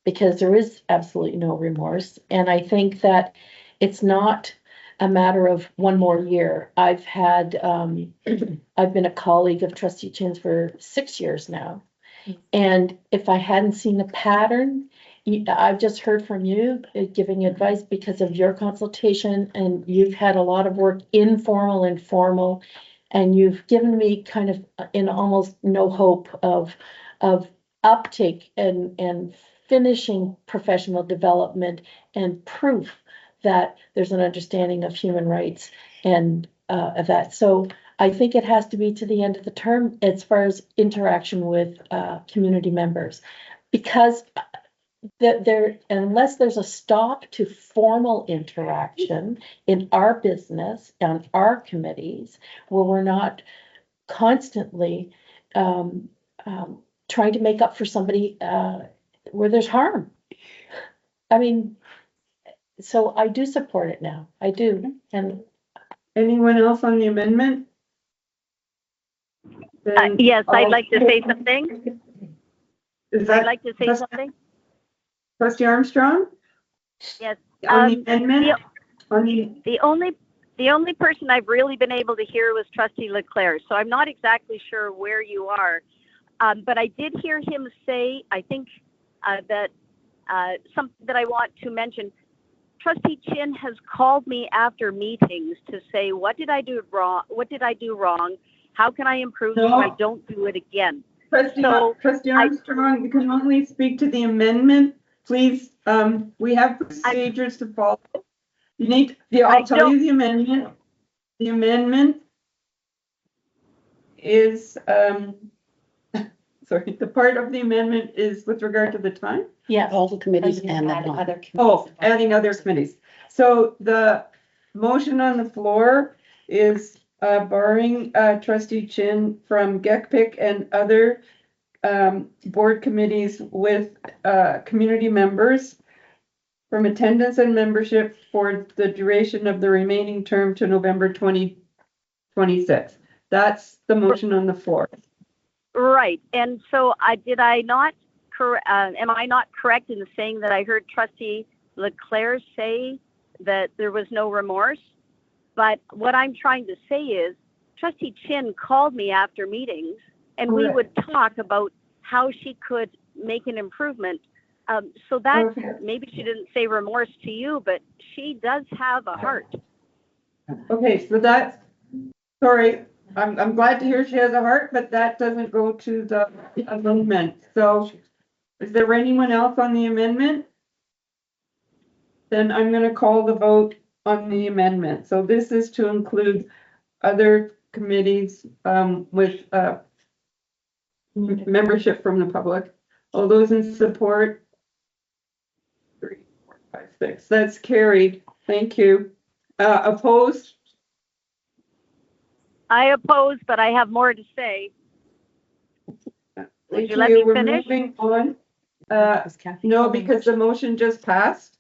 because there is absolutely no remorse. And I think that it's not a matter of one more year. I've had, I've been a colleague of Trustee Chin's for 6 years now. And if I hadn't seen the pattern, I've just heard from you giving advice because of your consultation, and you've had a lot of work, informal and formal, and you've given me kind of in almost no hope of uptake and finishing professional development and proof that there's an understanding of human rights and of that. So I think it has to be to the end of the term as far as interaction with community members, because unless there's a stop to formal interaction in our business and our committees, where we're not constantly trying to make up for somebody where there's harm. I mean, so I do support it now. I do. And anyone else on the amendment? Yes, I'd like to say something. I'd like to say something. Trustee Armstrong? Yes. On the amendment? The only person I've really been able to hear was Trustee Leclerc, so I'm not exactly sure where you are. But I did hear him say, I think that something that I want to mention. Trustee Chin has called me after meetings to say, what did I do wrong? What did I do wrong? How can I improve so I don't do it again? Trustee Armstrong, you can only speak to the amendment. Please, we have procedures to follow. You need, I'll tell you the amendment. The amendment is, sorry, the part of the amendment is with regard to the time? yeah, All the committees and then other committees. Oh, adding other committees. So the motion on the floor is barring Trustee Chin from GECPIC and other board committees with community members from attendance and membership for the duration of the remaining term to November 2026. That's the motion on the floor. Right. And so am I not correct in saying that I heard Trustee Leclerc say that there was no remorse? But what I'm trying to say is Trustee Chin called me after meetings and we would talk about how she could make an improvement. So that maybe she didn't say remorse to you, but she does have a heart. Okay, so that's, sorry, I'm glad to hear she has a heart, but that doesn't go to the amendment. So is there anyone else on the amendment? Then I'm going to call the vote on the amendment. So this is to include other committees with membership from the public. All those in support? 3, 4, 5, 6. That's carried. Thank you. Opposed? I oppose, but I have more to say. Thank you let me We're finish? moving on. No, because the motion just passed.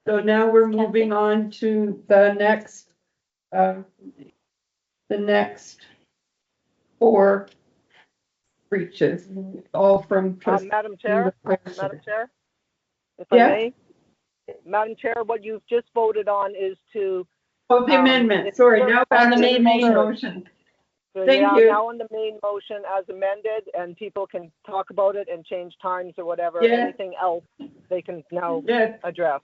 So now we're moving on to the next 4 breaches, all from trustee. Madam Chair, if Yeah. I may. Madam Chair, what you've just voted on is to. Oh, the amendment, sorry, now back to the main motion. So Thank yeah, you. now on the main motion as amended, and people can talk about it and change times or whatever. Yeah. Anything else they can now Yeah. address.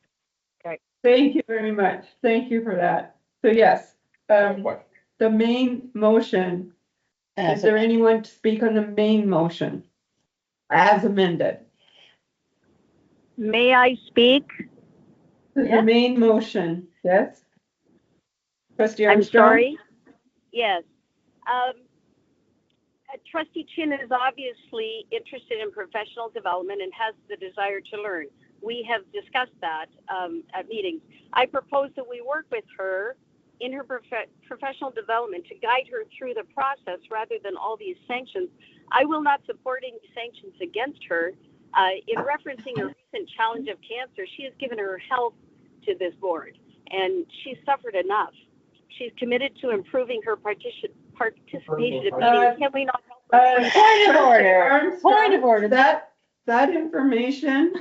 Thank you very much. Thank you for that. So yes, the main motion, is there anyone to speak on the main motion as amended? May I speak? The main motion, yes? Trustee I'm Armstrong? sorry. Yes. Trustee Chin is obviously interested in professional development and has the desire to learn. We have discussed that at meetings. I propose that we work with her in her professional development to guide her through the process rather than all these sanctions. I will not support any sanctions against her. In referencing a recent challenge of cancer, she has given her health to this board, and she's suffered enough. She's committed to improving her participation at meetings. Can we not help her? Point of order. Point of order. That information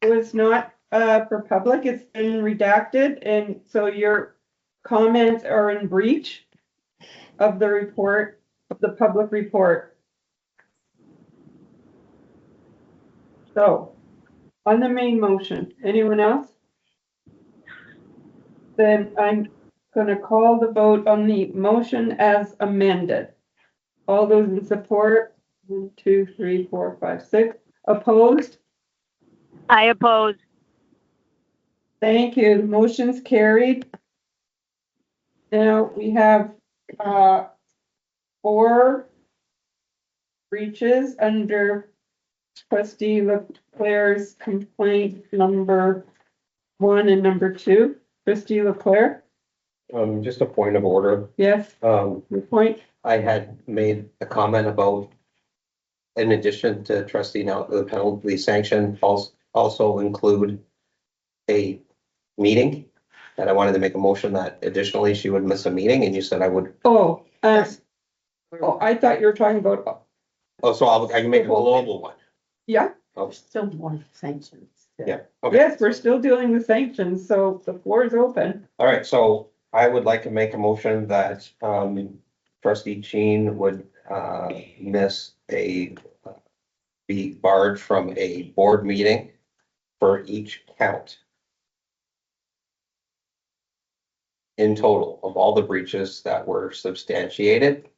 was not for public. It's been redacted, and so your comments are in breach of the report, of the public report. So, on the main motion, anyone else? Then I'm gonna call the vote on the motion as amended. All those in support, 1, 2, 3, 4, 5, 6. Opposed? I oppose. Thank you. The motion's carried. Now we have 4 breaches under Trustee Leclerc's complaint number 1 and number 2. Trustee Leclerc? Just a point of order. Yes, your point. I had made a comment about, in addition to trustee now, the penalty sanction also include a meeting. And I wanted to make a motion that additionally she would miss a meeting, and you said I would. Oh, I thought you were talking about, Oh, so I can make a global one. yeah, Oh, Still more sanctions. yeah. Okay. yes, we're still dealing with sanctions, so the floor is open. All right, so I would like to make a motion that trustee Chin would be barred from a board meeting for each count in total of all the breaches that were substantiated.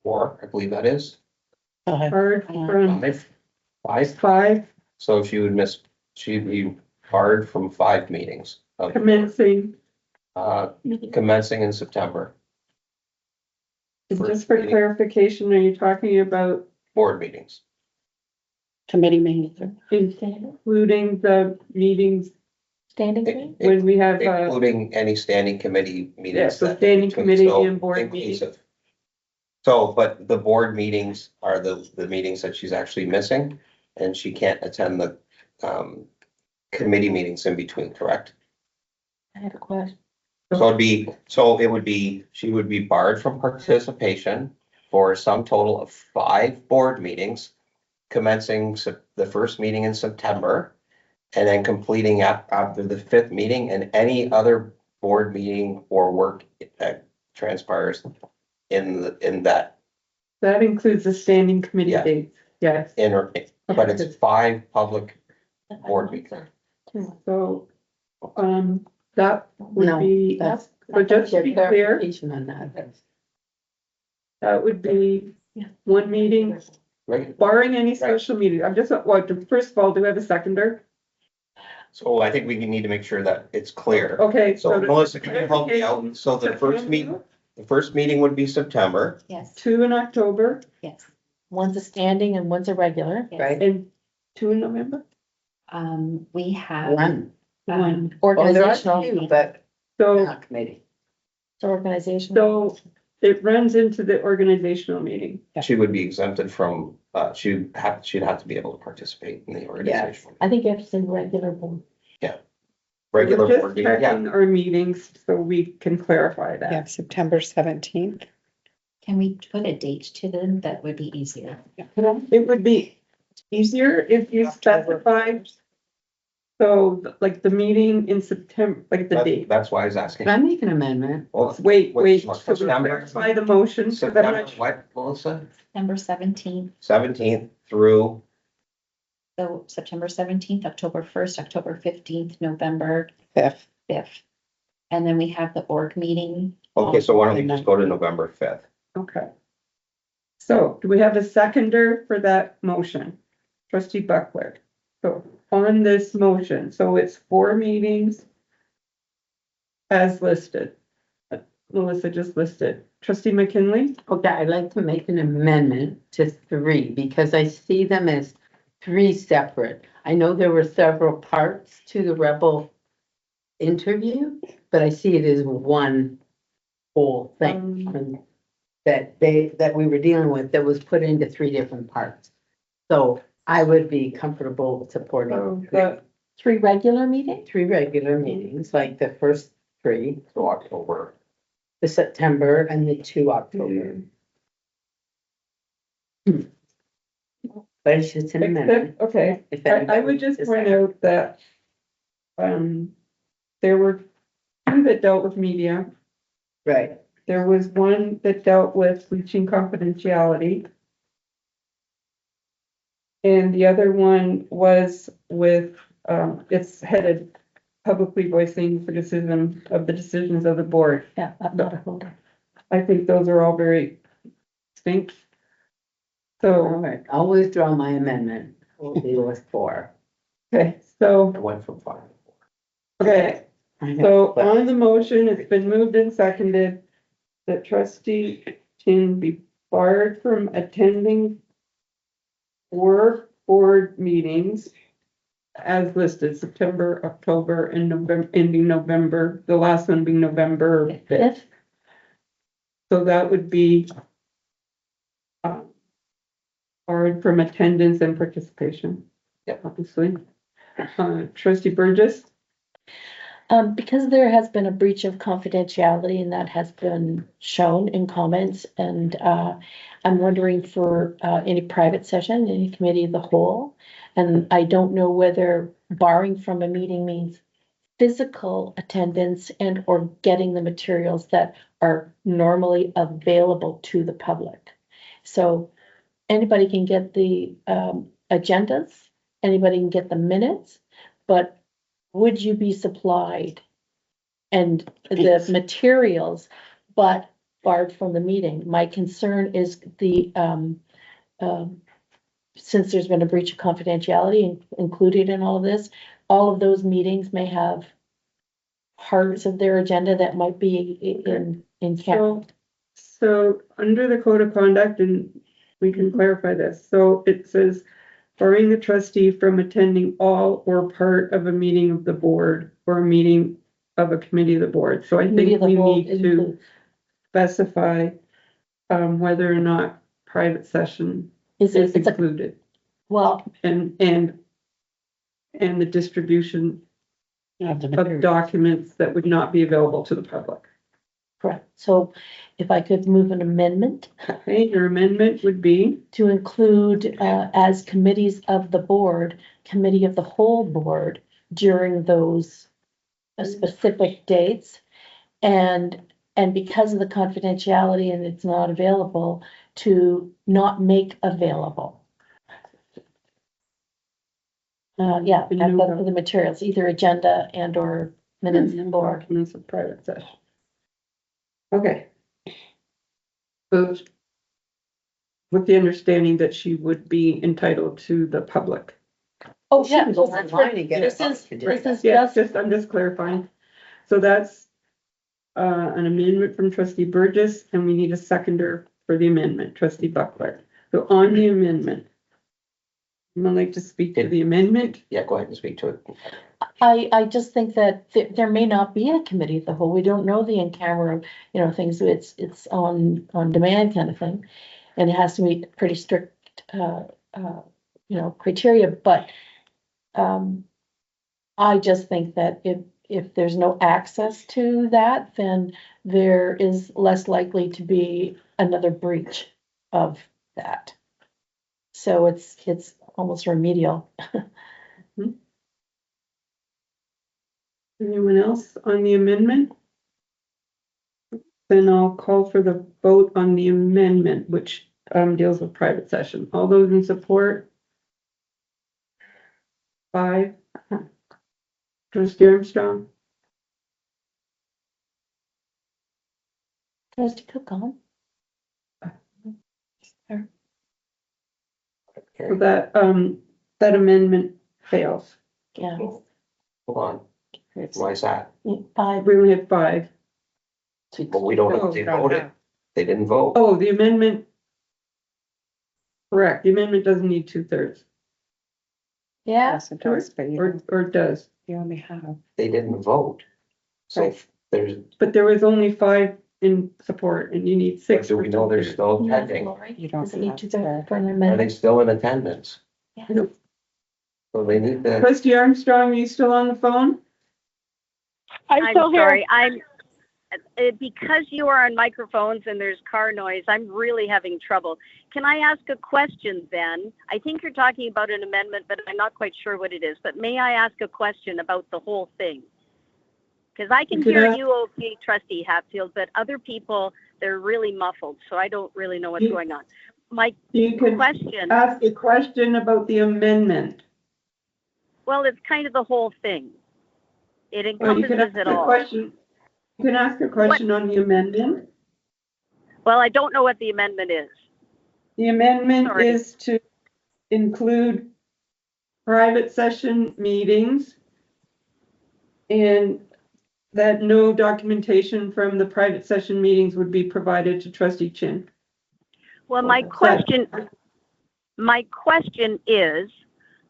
Or I believe that is Barred from 5. 5, So she'd be barred from 5 meetings of commencing, commencing in September, just for clarification, are you talking about board meetings. Committee meetings, including the meetings standing meetings? when we have, Including any standing committee meetings. yeah, so that- standing committee so and board meetings. inclusive. So, but the board meetings are the meetings that she's actually missing, and she can't attend the committee meetings in between, correct? I have a question. She would be barred from participation for a sum total of 5 board meetings, commencing the first meeting in September, and then completing after the 5th meeting, and any other board meeting or work that transpires in that. That includes the standing committee Yeah. dates, yes. But it's 5 public board meetings. So, that would No, be, that's. so just to be clear, Clarification on that. that would be 1 meeting, Right. barring any special meeting. I'm just, well, first of all, do we have a seconder? So I think we need to make sure that it's clear. Okay, So to- Melissa, can you help me out? So the first meeting would be September. Yes, 2 in October yes. One's a standing and one's a regular. Right. and 2 in November? We have One. organizational, But So, not committee. organizational. so it runs into the organizational meeting. She would be exempted from, she'd have to be able to participate in the organization. I think you have to say regular board. Regular We're board just meeting, yeah. checking our meetings so we can clarify that. September 17th. Can we put a date to them? That would be easier. It would be easier if you specify, so like the meeting in September, like the date. That's why I was asking. Can I make an amendment? Well, Wait, so we September, clarify the motion so that September, much. what, Melissa? September 17th. 17th through So September 17th, October 1st, October 15th, November 5th. 5th. And then we have the org meeting. Okay, so why don't we just go to November 5th? Okay. So do we have a seconder for that motion? Trustee Buckler. So on this motion, so it's 4 meetings as listed. Melissa just listed. Trustee McKinley? Okay, I'd like to make an amendment to 3 because I see them as 3 separate. I know there were several parts to the Rebel interview, but I see it as one whole thing that we were dealing with that was put into 3 different parts. So I would be comfortable supporting The 3 regular meetings? 3 regular meetings, like the first 3, So October. the September and the 2 October. But it's just an amendment. Okay, If I would just point out that there were 2 that dealt with media. Right. There was 1 that dealt with breaching confidentiality. And the other one was with, it's headed publicly voicing criticism of the decisions of the board. Yeah, I'm not a holder. I think those are all very distinct. All So, right, I'll withdraw my amendment. We'll deal with 4. okay, so, It went from 5 to 4. okay, so on the motion, it's been moved and seconded that trustee Chin be barred from attending 4 board meetings as listed, September, October, and November, ending November, the last one being November 5th. So that would be barred from attendance and participation. Yeah, obviously. Trustee Burgess? Because there has been a breach of confidentiality and that has been shown in comments, and I'm wondering for any private session, any committee of the whole. And I don't know whether barring from a meeting means physical attendance and or getting the materials that are normally available to the public. So anybody can get the agendas, anybody can get the minutes, but would you be supplied and the materials, but barred from the meeting? My concern is the, since there's been a breach of confidentiality included in all of this, all of those meetings may have parts of their agenda that might be in count. So under the code of conduct, and we can clarify this, so it says barring the trustee from attending all or part of a meeting of the board or a meeting of a committee of the board. So I think we need to specify whether or not private session is included. Well, and the distribution of documents that would not be available to the public. correct. So if I could move an amendment Okay, your amendment would be? to include as committees of the board, committee of the whole board during those specific dates. And because of the confidentiality and it's not available, to not make available. Yeah, the materials, either agenda and or minutes or Documents of private session. Okay. So, with the understanding that she would be entitled to the public. oh yeah, Go online and get this it. is Yeah, just I'm just clarifying. So that's an amendment from trustee Burgess, and we need a seconder for the amendment, trustee Buckler. So on the amendment, would like to speak to the amendment? Yeah, go ahead and speak to it. I just think that there may not be a committee of the whole. We don't know the in-camera, things. It's on demand kind of thing, and it has to meet pretty strict, criteria. But I just think that if there's no access to that, then there is less likely to be another breach of that. So it's almost remedial. Anyone else on the amendment? Then I'll call for the vote on the amendment, which deals with private session. All those in support? 5. Trustee Armstrong? Trustee Cook So that, that amendment fails. Yeah. Hold on. Why is that? 5. We only had 5. Well, we don't have, they voted. They didn't vote. Oh, the amendment. Correct, the amendment doesn't need 2/3. Yeah. Yes, it does, but Or it does. you only have. They didn't vote. So Right. there's, But there was only 5 in support and you need 6. do we know they're still Yeah, pending? Lori, You don't does it need have to to. go for an Are they amendment? still in attendance? Yeah. So they need to. Trustee Armstrong, are you still on the phone? I'm still here. sorry. Because you are on microphones and there's car noise, I'm really having trouble. Can I ask a question then? I think you're talking about an amendment, but I'm not quite sure what it is. But may I ask a question about the whole thing? Because I can hear you okay, Trustee Hatfield, but other people, they're really muffled, so I don't really know what's going on. My You can question, ask a question about the amendment. well, it's kind of the whole thing. It Well, you can encompasses ask it a all. question. You can ask a question on the amendment. Well, I don't know what the amendment is. The amendment Sorry. is to include private session meetings and that no documentation from the private session meetings would be provided to Trustee Chin. Well, my question is,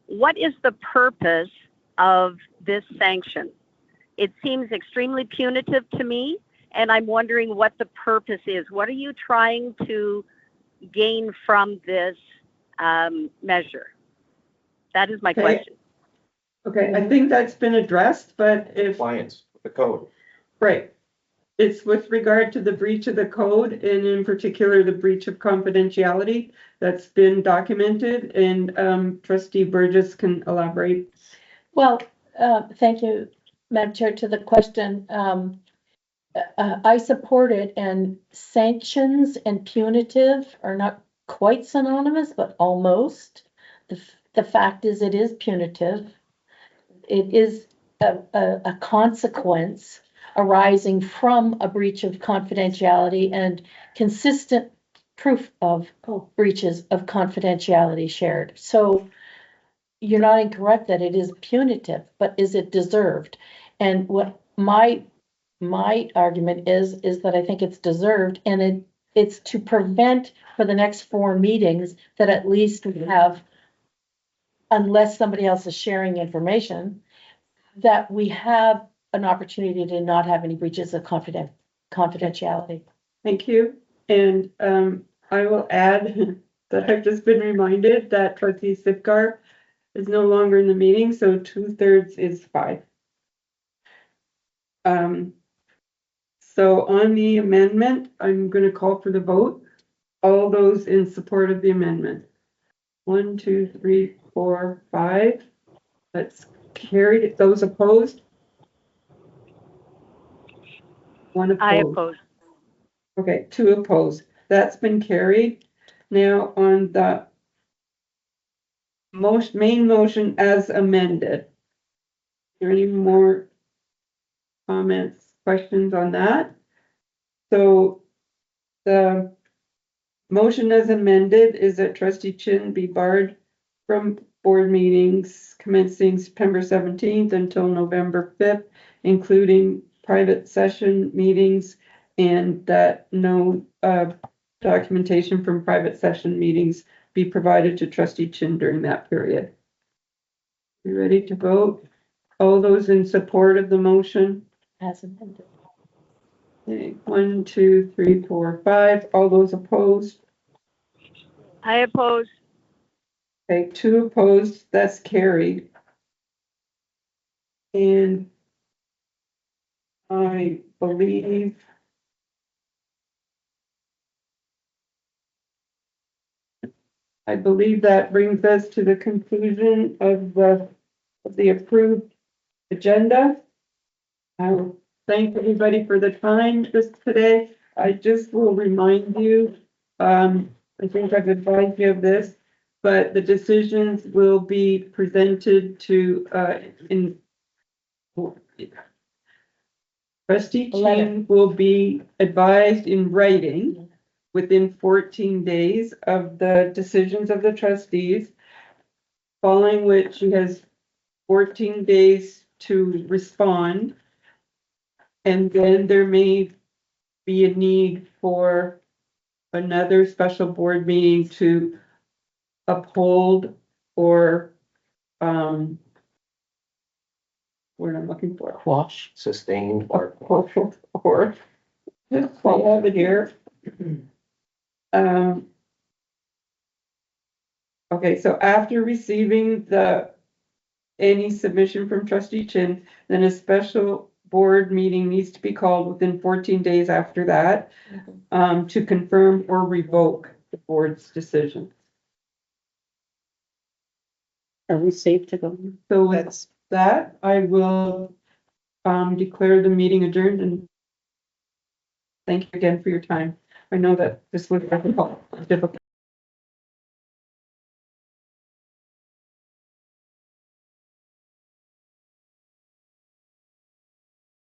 what is the purpose of this sanction? It seems extremely punitive to me, and I'm wondering what the purpose is. What are you trying to gain from this measure? That is my question. Okay, I think that's been addressed, but if, Compliance with the code. right. It's with regard to the breach of the code and in particular, the breach of confidentiality that's been documented and Trustee Burgess can elaborate. Well, thank you, Madam Chair, to the question. I support it, and sanctions and punitive are not quite synonymous, but almost. The fact is, it is punitive. It is a consequence arising from a breach of confidentiality and consistent proof of breaches of confidentiality shared. So you're not incorrect that it is punitive, but is it deserved? And what my argument is that I think it's deserved, and it's to prevent for the next 4 meetings that at least we have, unless somebody else is sharing information, that we have an opportunity to not have any breaches of confidentiality. Thank you. And I will add that I've just been reminded that Trustee Sipgar is no longer in the meeting, so 2/3 is 5. So on the amendment, I'm going to call for the vote. All those in support of the amendment. 1, 2, 3, 4, 5. That's carried. Those opposed? 1 opposed. I oppose. Okay, 2 opposed. That's been carried. Now on the main motion as amended. Are there any more comments, questions on that? So the motion as amended is that Trustee Chin be barred from board meetings commencing September 17th until November 5th, including private session meetings, and that no documentation from private session meetings be provided to Trustee Chin during that period. You ready to vote? All those in support of the motion? As amended. Okay, 1, 2, 3, 4, 5. All those opposed? I oppose. Okay, 2 opposed. That's carried. And I believe that brings us to the conclusion of the approved agenda. I will thank everybody for the time today. I just will remind you, I think I've advised you of this, but the decisions will be presented to, trustee Chin will be advised in writing within 14 days of the decisions of the trustees, following which she has 14 days to respond. And then there may be a need for another special board meeting to uphold or, what I'm looking for. Quash. Sustained Or, I have it here. Okay, so after receiving any submission from trustee Chin, then a special board meeting needs to be called within 14 days after that, to confirm or revoke the board's decision. Are we safe to go? So with that, I will, declare the meeting adjourned, and thank you again for your time. I know that this was difficult.